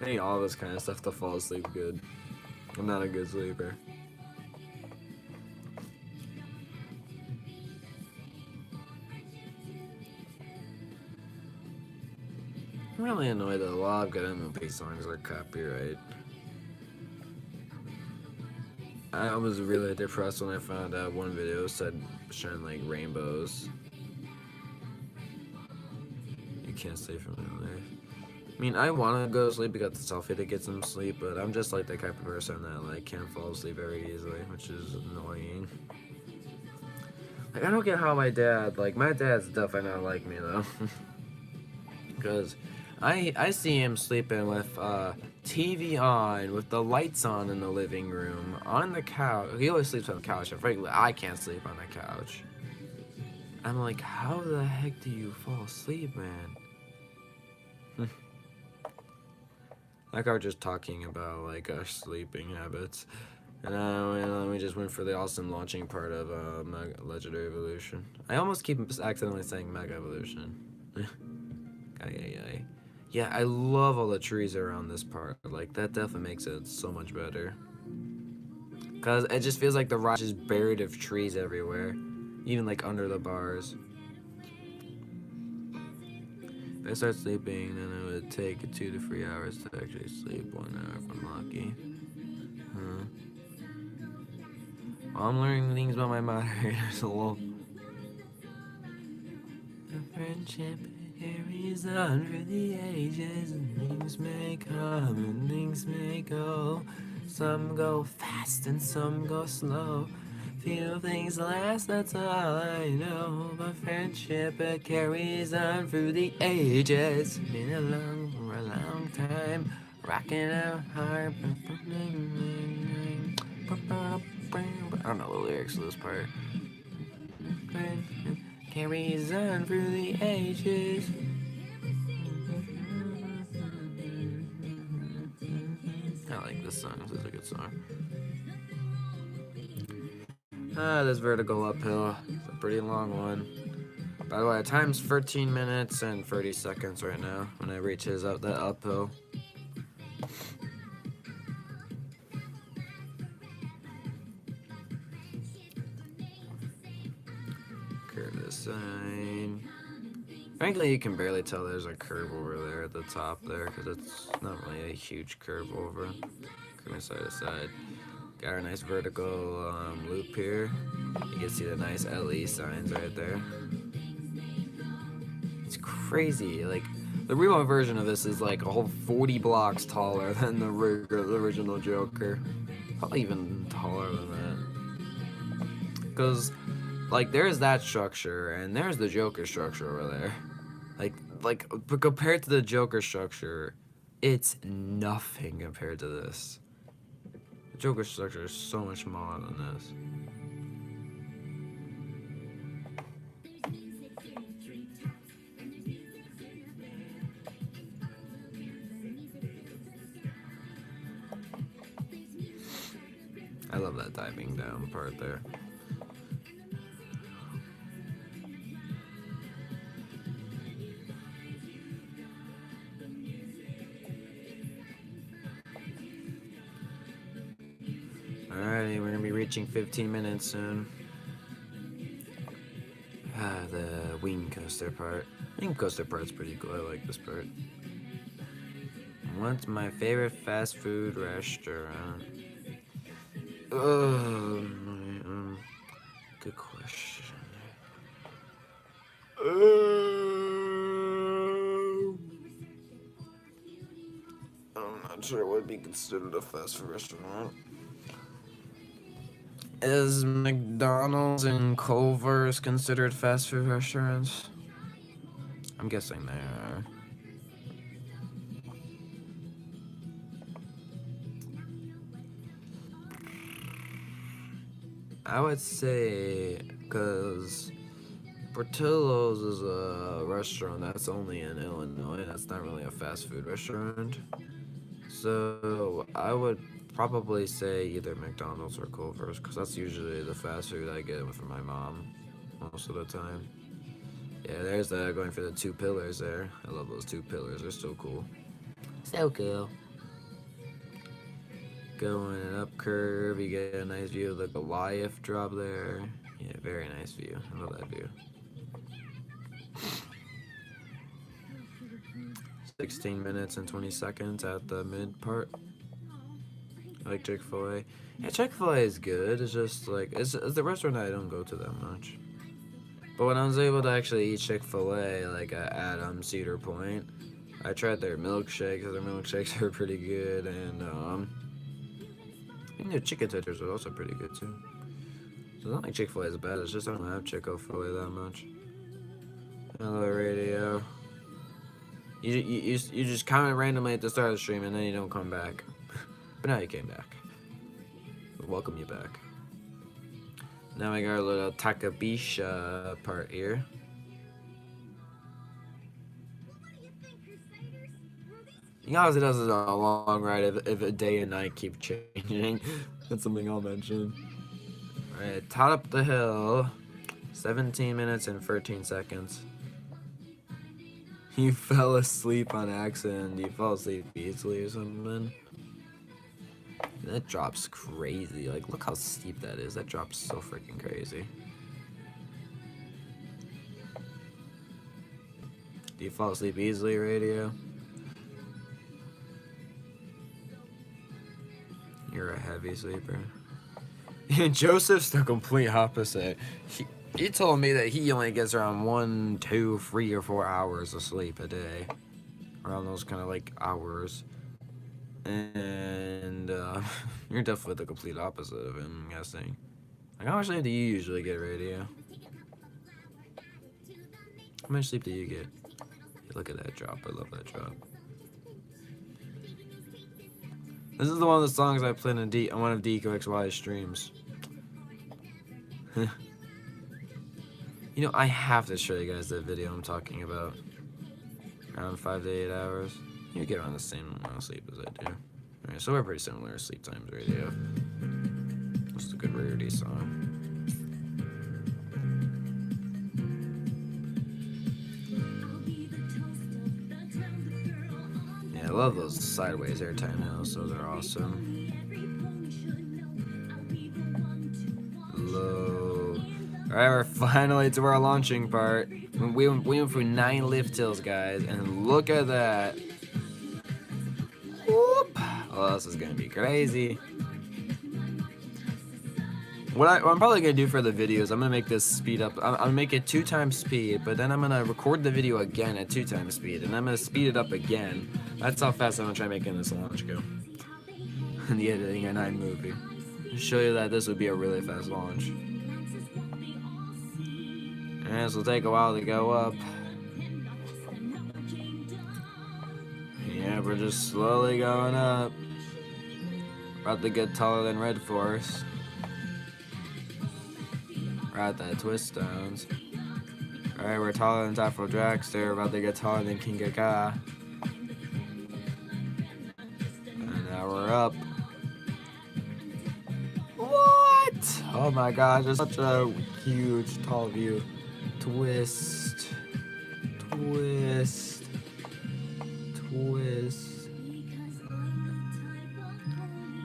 I need all this kind of stuff to fall asleep good. I'm not a good sleeper. I'm really annoyed that a lot of good MLP songs are copyright. I was really depressed when I found out one video said shine like rainbows. You can't stay from my life. I mean, I want to go to sleep because it's healthy to get some sleep, but I'm just like the type of person that like can't fall asleep very easily, which is annoying. Like, I don't get how my dad's definitely not like me though. Because I see him sleeping with TV on with the lights on in the living room, on the couch. He always sleeps on the couch. Frankly, I can't sleep on the couch. I'm like, how the heck do you fall asleep, man? Like I was just talking about like our sleeping habits, and we just went for the awesome launching part of Legendary Evolution. I almost keep accidentally saying Mega Evolution. Yeah, I love all the trees around this part. Like that definitely makes it so much better. Cause it just feels like the ride is buried of trees everywhere, even like under the bars. If I start sleeping, then it would take 2 to 3 hours to actually sleep. 1 hour if I'm lucky. Huh. Well, I'm learning things about my moderators alone. The friendship carries on through the ages, and things may come and things may go. Some go fast and some go slow. Few things last, that's all I know. But friendship, it carries on through the ages. Been along for a long time, rocking out hard. I don't know the lyrics to this part. Friendship carries on through the ages. I like this song. This is a good song. This vertical uphill. It's a pretty long one. By the way, time's 13 minutes and 30 seconds right now when it reaches out that uphill. Curve this sign. Frankly, you can barely tell there's a curve over there at the top there because it's not really a huge curve over. Curving side to side. Got our nice vertical loop here. You can see the nice LE signs right there. It's crazy. Like, the real version of this is like a whole 40 blocks taller than the original Joker. Probably even taller than that. Because, like, there's that structure, and there's the Joker structure over there. But compared to the Joker structure, it's nothing compared to this. The Joker structure is so much smaller than this. I love that diving down part there. Alrighty, we're gonna be reaching 15 minutes soon. The wing coaster part. Wing coaster part's pretty cool. I like this part. What's my favorite fast food restaurant? Good question. I'm not sure what would be considered a fast food restaurant. Is McDonald's and Culver's considered fast food restaurants? I'm guessing they are. I would say, because Portillo's is a restaurant that's only in Illinois. That's not really a fast food restaurant. So I would probably say either McDonald's or Culver's, because that's usually the fast food I get from my mom most of the time. Yeah, there's that going for the 2 pillars there. I love those 2 pillars. They're so cool. So cool. Going an up curve, you get a nice view of the Goliath drop there. Yeah, very nice view. I love that view. 16 minutes and 20 seconds at the mid part. I like Chick-fil-A. Yeah, Chick-fil-A is good. It's just like, it's the restaurant I don't go to that much. But when I was able to actually eat Chick-fil-A, like at Cedar Point, I tried their milkshakes. Their milkshakes are pretty good, and I think their chicken tenders are also pretty good too. So it's not like Chick-fil-A is bad. It's just I don't have Chick-fil-A that much. Hello, radio. You just comment randomly at the start of the stream and then you don't come back. But now you came back. Welcome you back. Now we got a little Takabisha part here. He honestly does it on a long ride if a day and night keep changing. That's something I'll mention. Alright, top up the hill. 17 minutes and 13 seconds. You fell asleep on accident. You fell asleep easily or something. That drop's crazy. Like, look how steep that is. That drop's so freaking crazy. Do you fall asleep easily, radio? You're a heavy sleeper. Joseph's the complete opposite. He told me that he only gets around 1, 2, 3, or 4 hours of sleep a day. Around those kind of like hours. And you're definitely the complete opposite of him, I'm guessing. Like, how much sleep do you usually get, radio? How much sleep do you get? Look at that drop. I love that drop. This is one of the songs I played on one of DQXY's streams. You know, I have to show you guys that video I'm talking about. Around 5 to 8 hours. You get around the same amount of sleep as I do. Alright, so we're pretty similar sleep times, radio. Just a good rarity song. Yeah, I love those sideways airtime hills, those are awesome. Low. Alright, we're finally to our launching part. We went through 9 lift hills, guys, and look at that. Whoop. Oh, this is gonna be crazy. What I'm probably gonna do for the video is I'm gonna make this speed up. I'm gonna make it 2 times speed, but then I'm gonna record the video again at 2 times speed, and I'm gonna speed it up again. That's how fast I'm gonna try making this launch go. In the editing and iMovie. Show you that this would be a really fast launch. And this will take a while to go up. Yeah, we're just slowly going up. About to get taller than Red Force. We're at that twist stones. Alright, we're taller than Typho Dragster. We're about to get taller than King Kaka. And now we're up. What? Oh my gosh, it's such a huge, tall view. Twist. Twist. Twist.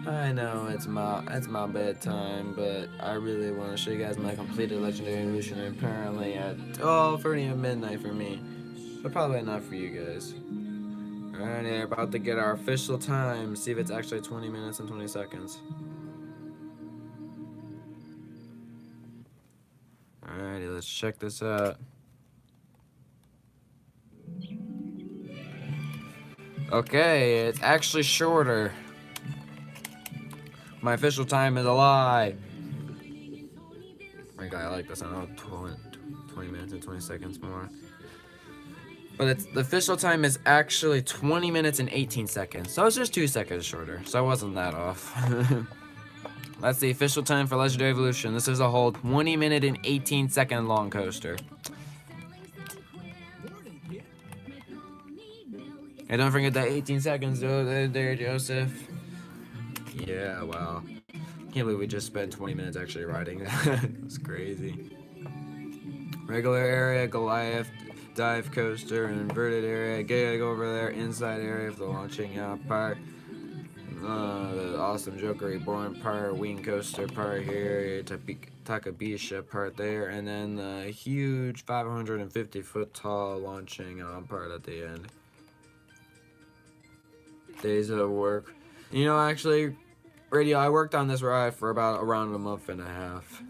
I know it's my bedtime, but I really want to show you guys my completed Legendary Evolution. Apparently at 30 midnight for me, but probably not for you guys. Alright, we're about to get our official time. See if it's actually 20 minutes and 20 seconds. Alrighty, let's check this out. Okay, it's actually shorter. My official time is a lie. My God, I like this. I know 20 minutes and 20 seconds more. But the official time is actually 20 minutes and 18 seconds. So it's just 2 seconds shorter. So I wasn't that off. That's the official time for Legendary Evolution. This is a whole 20 minute and 18 second long coaster. And don't forget that 18 seconds though, there, Joseph. Yeah, wow. Can't believe we just spent 20 minutes actually riding that. It's crazy. Regular area, Goliath, dive coaster, inverted area. Gotta go over there, inside area for the launching out part. The awesome Joker Reborn part, wing coaster part here, Takabisha part there, and then the huge 550-foot tall launching part at the end. Days of work. You know, actually, radio, I worked on this ride for around a month and a half.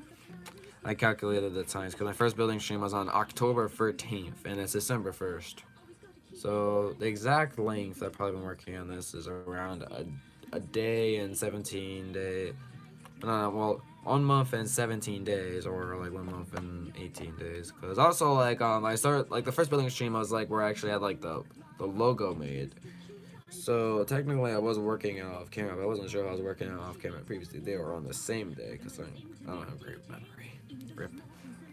I calculated the times because my first building stream was on October 13th and it's December 1st. So the exact length I've probably been working on this is around a day and 17 days. Well, 1 month and 17 days, or like 1 month and 18 days. Because also, like, I started, like, the first building stream I was like, where I actually had like the the logo made. So technically, I was working out off camera, but I wasn't sure if I was working out off camera previously. They were on the same day because I don't have great memory. Rip.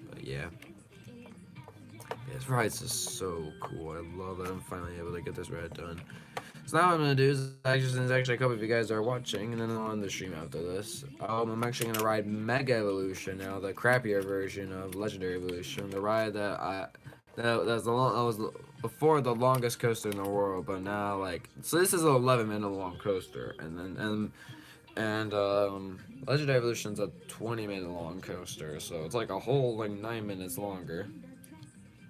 But yeah. This ride's just so cool. I love that I'm finally able to get this ride done. So now what I'm gonna do is actually a couple of you guys are watching, and then I'll end the stream after this. I'm actually gonna ride Mega Evolution now, the crappier version of Legendary Evolution, the ride that was before the longest coaster in the world, but now like this is an 11-minute long coaster, and Legendary Evolution's a 20-minute long coaster, so it's like a whole like 9 minutes longer.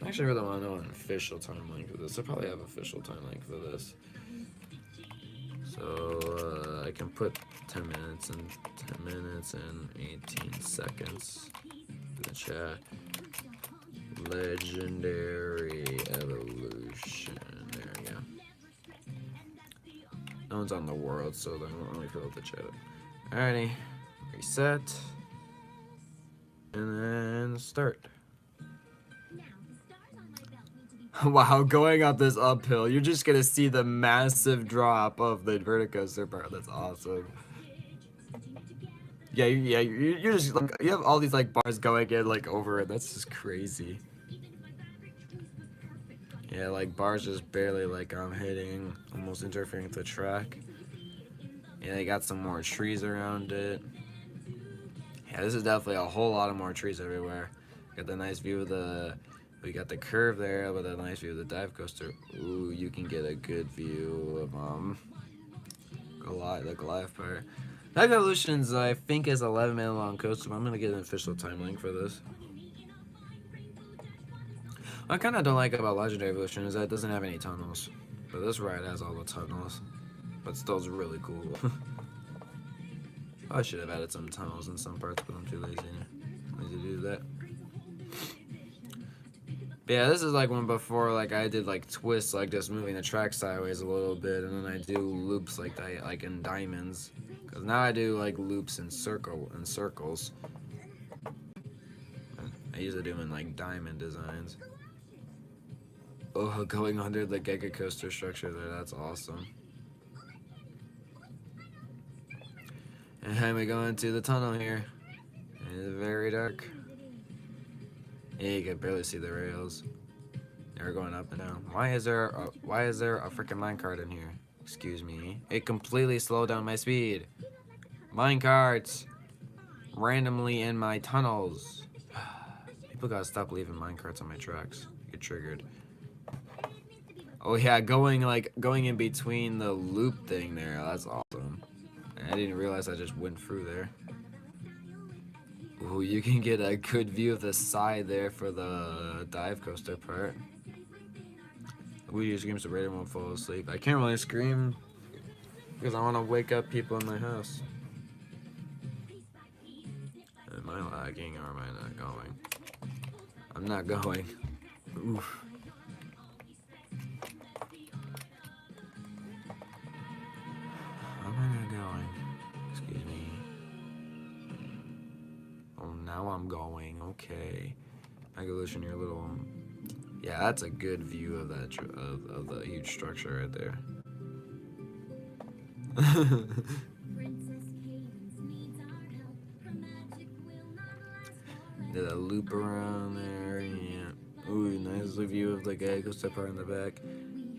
I actually really want to know an official time length for this. I probably have official time length for this. So I can put 10 minutes and 18 seconds in the chat. Legendary Evolution. There we go. No one's on the world, so they won't really fill up the chat. Alrighty. Reset. And then start. Wow, going up this uphill, you're just gonna see the massive drop of the verticoaster part. That's awesome. Yeah, you're just like, you have all these like bars going in like over it. That's just crazy. Yeah, like bars just barely like I'm hitting, almost interfering with the track. Yeah, they got some more trees around it. Yeah, this is definitely a whole lot of more trees everywhere. Got the nice view of we got the curve there with a nice view of the dive coaster. Ooh, you can get a good view of the Goliath part. Mega Evolutions, I think, is 11-minute long coaster, but I'm gonna get an official time link for this. What I kind of don't like about Legendary Evolution is that it doesn't have any tunnels, but this ride has all the tunnels. But still, it's really cool. I should have added some tunnels in some parts, but I'm too lazy to do that. But yeah, this is like when before, like I did like twists, like just moving the track sideways a little bit, and then I do loops like that, like in diamonds. Cause now I do like loops in circles. I usually do them in like diamond designs. Oh, going under the Giga Coaster structure there, that's awesome. And we go into the tunnel here. It's very dark. Yeah, you can barely see the rails. They're going up and down. Why is there a freaking minecart in here? Excuse me. It completely slowed down my speed. Minecarts randomly in my tunnels. People gotta stop leaving minecarts on my tracks. Get triggered. Oh yeah, going in between the loop thing there. That's awesome. I didn't realize I just went through there. Ooh, you can get a good view of the side there for the dive coaster part. Luigi screams so Raider won't fall asleep. I can't really scream because I want to wake up people in my house. Am I lagging or am I not going? I'm not going. Oof. Am I not going? Excuse me. Oh, now I'm going. Okay. Mega Evolution, your little. Yeah, that's a good view of that of the huge structure right there. Did a loop around there. Yeah. Ooh, nice view of the guy goes part in the back.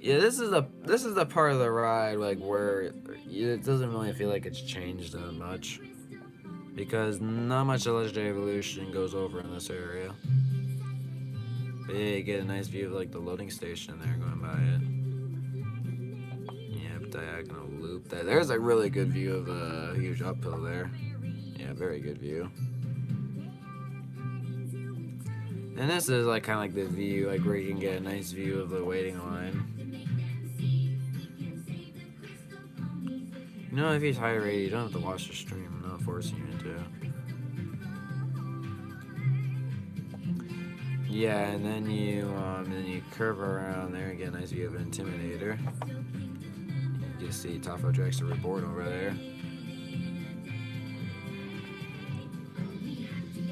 Yeah, this is the part of the ride like where it doesn't really feel like it's changed that much because not much of Legendary Evolution goes over in this area. But yeah, you get a nice view of like the loading station there going by it. Yep, diagonal loop. There's a really good view of a huge uphill there. Yeah, very good view. And this is like kind of like the view, like where you can get a nice view of the waiting line. You know, if he's high rated, you don't have to watch the stream. I'm not forcing you to. Yeah, and then you curve around there and get a nice view of an Intimidator. You can see Tafo Dragster Reborn over there.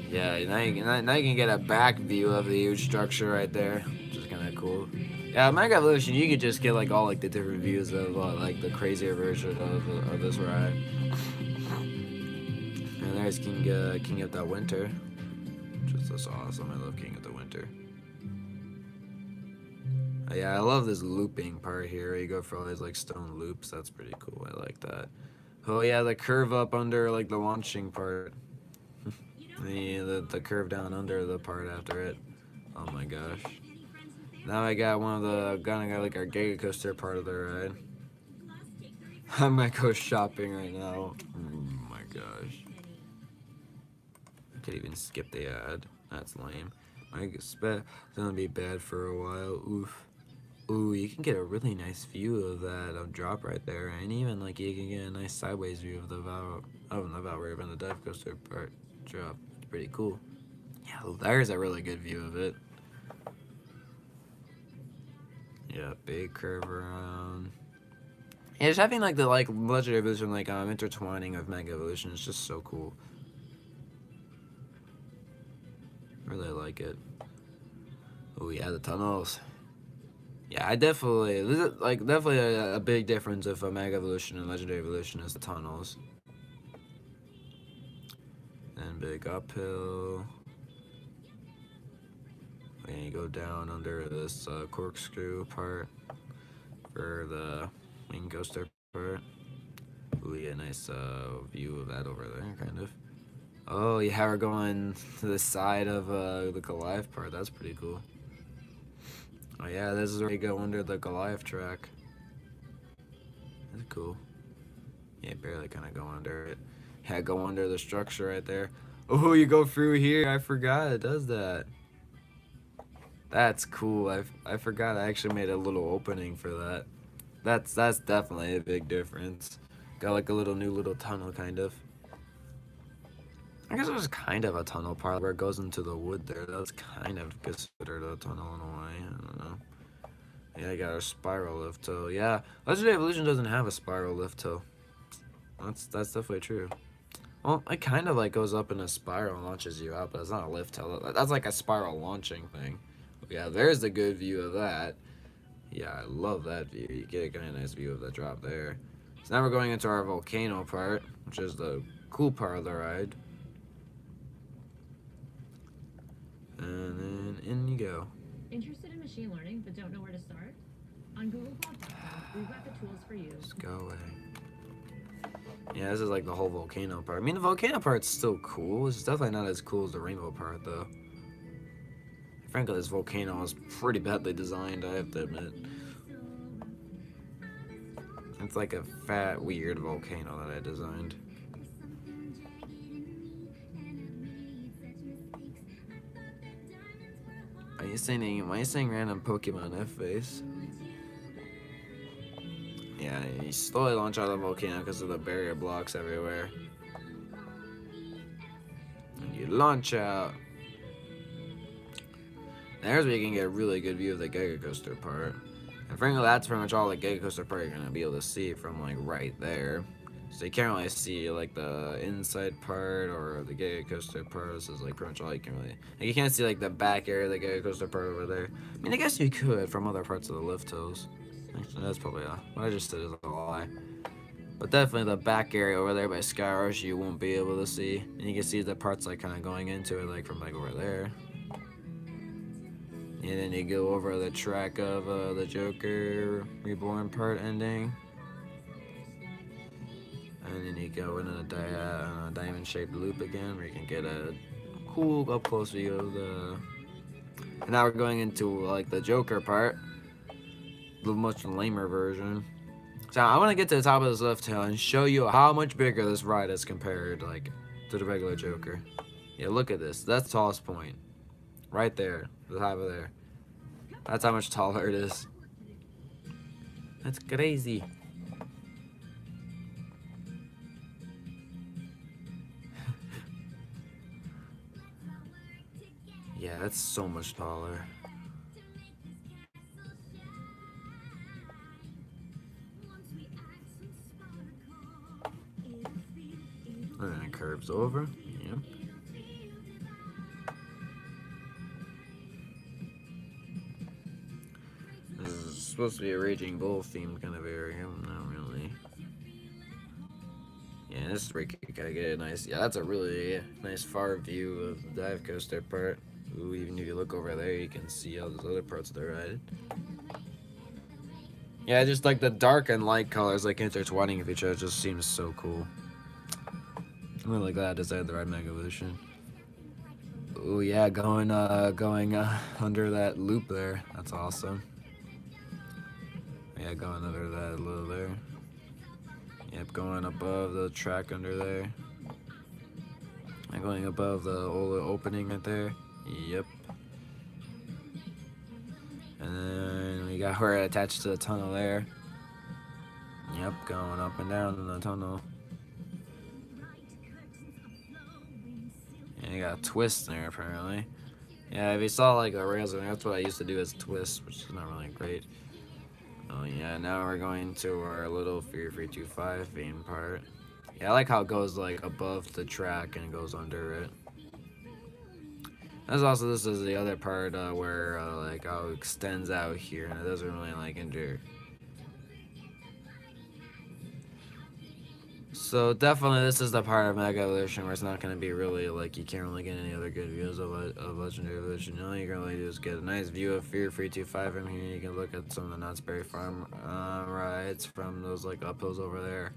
Yeah, now you can get a back view of the huge structure right there, which is kind of cool. Yeah, Mega Evolution, you could just get like all like the different views of like the crazier version of this ride. And there's King of the Winter, which is just awesome. I love King of the Winter. Yeah, I love this looping part here. You go for all these like stone loops. That's pretty cool. I like that. Oh yeah, the curve up under like the launching part. the curve down under the part after it. Oh my gosh. Now I got got like our Giga Coaster part of the ride. I might go shopping right now. Oh my gosh. I could even skip the ad. That's lame. I expect it's gonna be bad for a while. Oof. Ooh, you can get a really nice view of that drop right there, and even like you can get a nice sideways view of the Valve and the dive coaster part drop. It's pretty cool. Yeah, there's a really good view of it. Yeah, big curve around. Yeah, just having like the Legendary Evolution intertwining of Mega Evolution is just so cool. Really like it. Oh yeah, the tunnels. Yeah, I definitely this is definitely a big difference of a Mega Evolution and Legendary Evolution is the tunnels. And big uphill. And you go down under this corkscrew part for the main coaster part. Ooh, yeah, nice view of that over there, kind of. Oh, yeah, we're going to the side of the Goliath part. That's pretty cool. Oh, yeah, this is where you go under the Goliath track. That's cool. Yeah, barely kind of go under it. Yeah, go under the structure right there. Oh, you go through here. I forgot it does that. That's cool. I forgot I actually made a little opening for that. That's definitely a big difference. Got like a new little tunnel kind of. I guess it was kind of a tunnel part where it goes into the wood there. That's kind of considered a tunnel in a way. I don't know. Yeah, I got a spiral lift toe. Yeah, Legendary Evolution doesn't have a spiral lift toe. That's definitely true. Well, it kind of like goes up in a spiral and launches you out, but it's not a lift toe. That's like a spiral launching thing. Yeah, there's the good view of that. Yeah, I love that view. You get a kind of nice view of the drop there. So now we're going into our volcano part, which is the cool part of the ride. And then in you go. Interested in machine learning but don't know where to start? On Google Cloud, we've got the tools for you. Just go away. Yeah, this is like the whole volcano part. I mean, the volcano part's still cool. It's definitely not as cool as the rainbow part, though. Frankly, this volcano is pretty badly designed, I have to admit. It's like a fat, weird volcano that I designed. Why are you saying random Pokemon F-face? Yeah, you slowly launch out of the volcano because of the barrier blocks everywhere. And you launch out. There's where you can get a really good view of the Giga Coaster part. And frankly, that's pretty much all the Giga Coaster part you're going to be able to see from like right there. So you can't really see like the inside part or the Giga Coaster part. This is like pretty much all you can really... Like, you can't see like the back area of the Giga Coaster part over there. I mean, I guess you could from other parts of the lift hills. Actually, that's probably what I just said is a lie. But definitely the back area over there by Sky Rush you won't be able to see. And you can see the parts like kind of going into it like from like over there. And then you go over the track of the Joker Reborn part ending. And then you go in a diamond-shaped loop again where you can get a cool up-close view of the... And now we're going into like the Joker part. The much lamer version. So I want to get to the top of this lift hill and show you how much bigger this ride is compared like to the regular Joker. Yeah, look at this. That's the tallest point. Right there. The top of there. That's how much taller it is. That's crazy. Yeah, that's so much taller. And then it curves over. Yeah. This supposed to be a Raging Bull themed kind of area, not really. Yeah, this is where you gotta get a nice. Yeah, that's a really nice far view of the dive coaster part. Ooh, even if you look over there, you can see all those other parts of the ride. Yeah, just like the dark and light colors like intertwining with each other just seems so cool. I'm really glad I decided to ride Mega Evolution. Oh yeah, going under that loop there. That's awesome. Yeah, going under that a little there. Yep, going above the track under there. And going above the old opening right there. Yep. And then we got her attached to the tunnel there. Yep, going up and down in the tunnel. And you got a twist there apparently. Yeah, if you saw like the rails, that's what I used to do as twists, which is not really great. Oh yeah, now we're going to our little 3325 theme part. Yeah, I like how it goes like above the track and goes under it. This is the other part where like how it extends out here and it doesn't really like endure. So definitely this is the part of Mega Evolution where it's not going to be really like you can't really get any other good views of Legendary Evolution. All you're going to do is get a nice view of Fear 325 from here. You can look at some of the Knott's Berry Farm rides from those like uphills over there.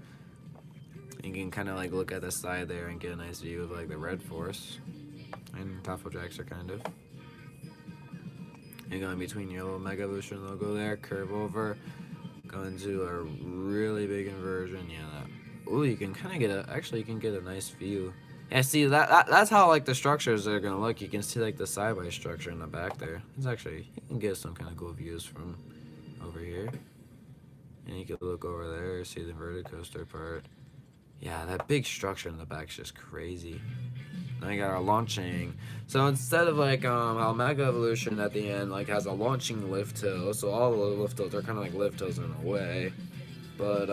You can kind of like look at the side there and get a nice view of like the Red Force and Taffel Jackster kind of. You're going between your little Mega Evolution logo there, curve over, go into a really big inversion. Yeah, that. Ooh, you can kind of get actually you can get a nice view. Yeah, see that's how like the structures are gonna look. You can see like the side-by structure in the back there. It's actually, you can get some kind of cool views from over here. And you can look over there, see the inverted coaster part. Yeah, that big structure in the back is just crazy. Now you got our launching. So instead of like how Mega Evolution at the end like has a launching lift hill, so all the lift hills are kind of like lift hills in a way. But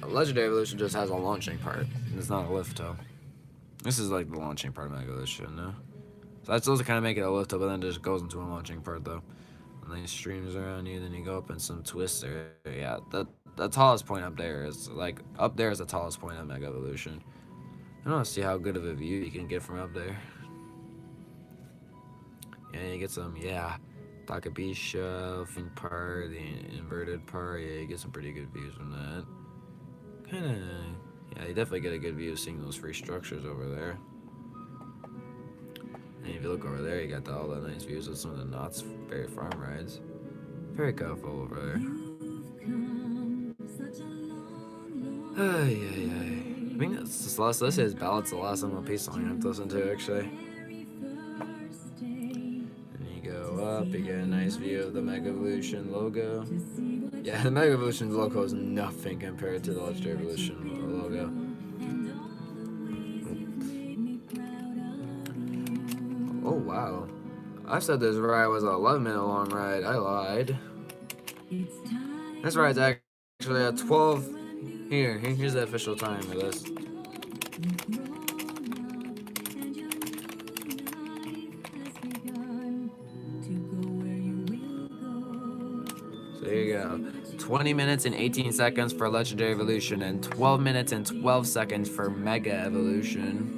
Legendary Evolution just has a launching part. It's not a lift hill. This is like the launching part of Mega Evolution, no? So that's supposed to kind of make it a lift hill, but then it just goes into a launching part though. And then it streams around you, then you go up in some twists there. Yeah, the tallest point up there is like up there is the tallest point of Mega Evolution. I don't see how good of a view you can get from up there. Yeah, you get some, yeah. Takabee shelf and part, the inverted part, yeah, you get some pretty good views from that. Kinda, yeah, you definitely get a good view of seeing those free structures over there. And if you look over there, you got all the nice views of some of the Knott's Berry Farm rides. Very colorful over there. I think that's the last, this is Ballad's the last MLP song I have to listen to actually. Up, you get a nice view of the Mega Evolution logo. Yeah, the Mega Evolution logo is nothing compared to the Legendary Evolution logo. Oh wow. I said this ride was an 11-minute long ride. I lied. This ride's actually a 12. Here's the official time of this. There you go. 20 minutes and 18 seconds for Legendary Evolution and 12 minutes and 12 seconds for Mega Evolution.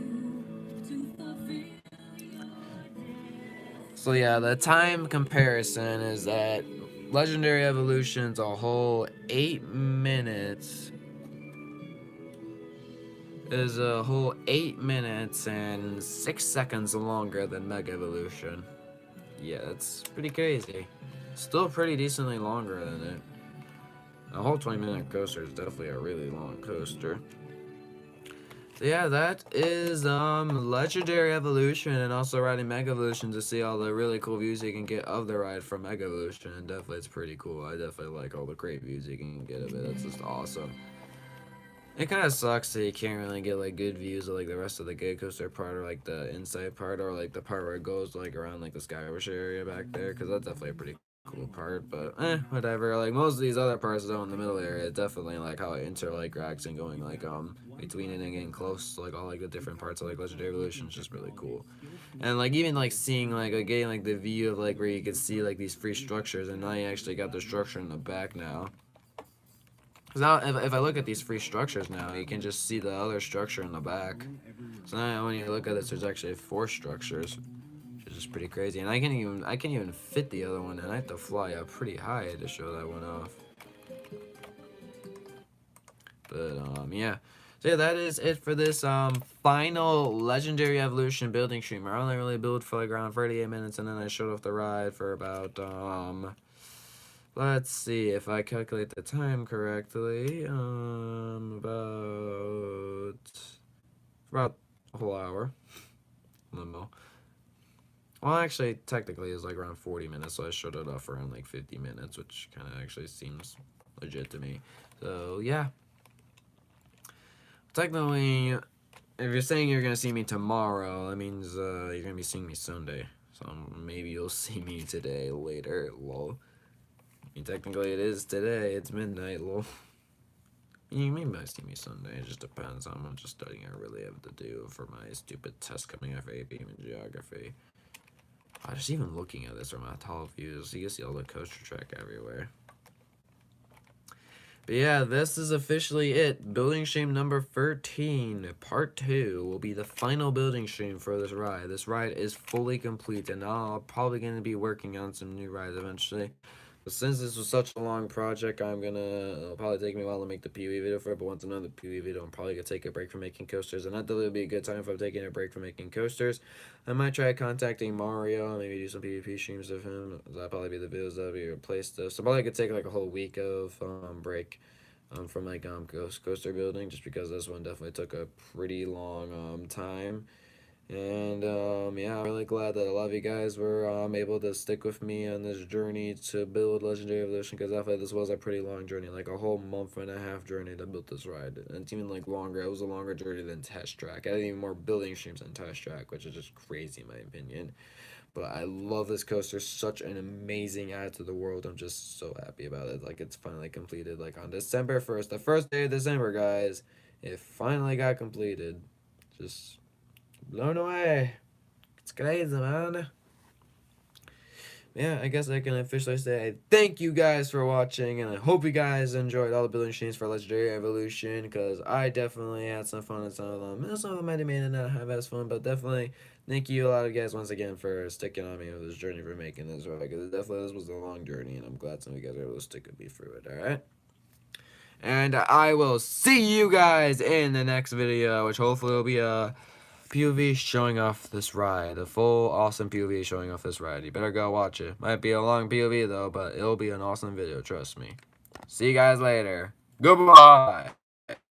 So yeah, the time comparison is that Legendary Evolution's a whole 8 minutes. Is a whole 8 minutes and 6 seconds longer than Mega Evolution. Yeah, that's pretty crazy. Still pretty decently longer than it. A whole 20-minute coaster is definitely a really long coaster. So yeah, that is Legendary Evolution, and also riding Mega Evolution to see all the really cool views you can get of the ride from Mega Evolution. And definitely it's pretty cool. I definitely like all the great views you can get of it. That's just awesome. It kind of sucks that you can't really get like good views of like the rest of the Gay Coaster part, or like the inside part, or like the part where it goes like around like the Skywish area back there, because that's definitely a pretty cool part, but whatever. Like most of these other parts though in the middle area, definitely like how it interacts and going like between it and getting close to like all like the different parts of like Legendary Evolution is just really cool. And like even like seeing like getting like the view of like where you can see like these free structures, and now you actually got the structure in the back now. Cause now if I look at these free structures now, you can just see the other structure in the back. So now when you look at this, there's actually 4 structures, which is pretty crazy. And I can't even fit the other one, and I have to fly up pretty high to show that one off. But yeah. So yeah, that is it for this final Legendary Evolution building stream. I only really built for like around 38 minutes, and then I showed off the ride for about let's see if I calculate the time correctly. About a whole hour. Limo. Well, actually, technically, it's like around 40 minutes, so I showed it off around like 50 minutes, which kind of actually seems legit to me. So yeah. Technically, if you're saying you're gonna see me tomorrow, that means you're gonna be seeing me Sunday. So maybe you'll see me today later, lol. I mean, technically it is today. It's midnight, lol. You might see me Sunday. It just depends on how much studying I really have to do for my stupid test coming up for AP and Geography. Just even looking at this from a tall view, so you can see all the coaster track everywhere. But yeah, this is officially it. Building stream number 13, part 2, will be the final building stream for this ride. This ride is fully complete, and now I'm probably going to be working on some new rides eventually. But since this was such a long project, it'll probably take me a while to make the PoE video for it, but once another PoE video, I'm probably going to take a break from making coasters, and I thought it would be a good time if I'm taking a break from making coasters. I might try contacting Mario, maybe do some PvP streams of him. That'll probably be the videos that'll be replaced, though. So probably could take like a whole week of break from like coaster building, just because this one definitely took a pretty long time. And yeah, I'm really glad that a lot of you guys were able to stick with me on this journey to build Legendary Evolution, because I feel like this was a pretty long journey, like a whole month and a half journey to build this ride. And it's even like longer. It was a longer journey than Test Track. I had even more building streams than Test Track, which is just crazy in my opinion. But I love this coaster. Such an amazing add to the world. I'm just so happy about it. Like, it's finally completed. Like, on December 1st, the first day of December, guys, it finally got completed. Just blown away. It's crazy, man. Yeah, I guess I can officially say thank you guys for watching, and I hope you guys enjoyed all the building streams for Legendary Evolution, because I definitely had some fun in some of them. Some of them I may not have as fun, but definitely thank you a lot of you guys once again for sticking on me with this journey, for making this right, because definitely this was a long journey, and I'm glad some of you guys were able to stick with me through it, alright? And I will see you guys in the next video, which hopefully will be a POV showing off this ride. A full awesome POV showing off this ride. You better go watch it. Might be a long POV though, but it'll be an awesome video, trust me. See you guys later. Goodbye.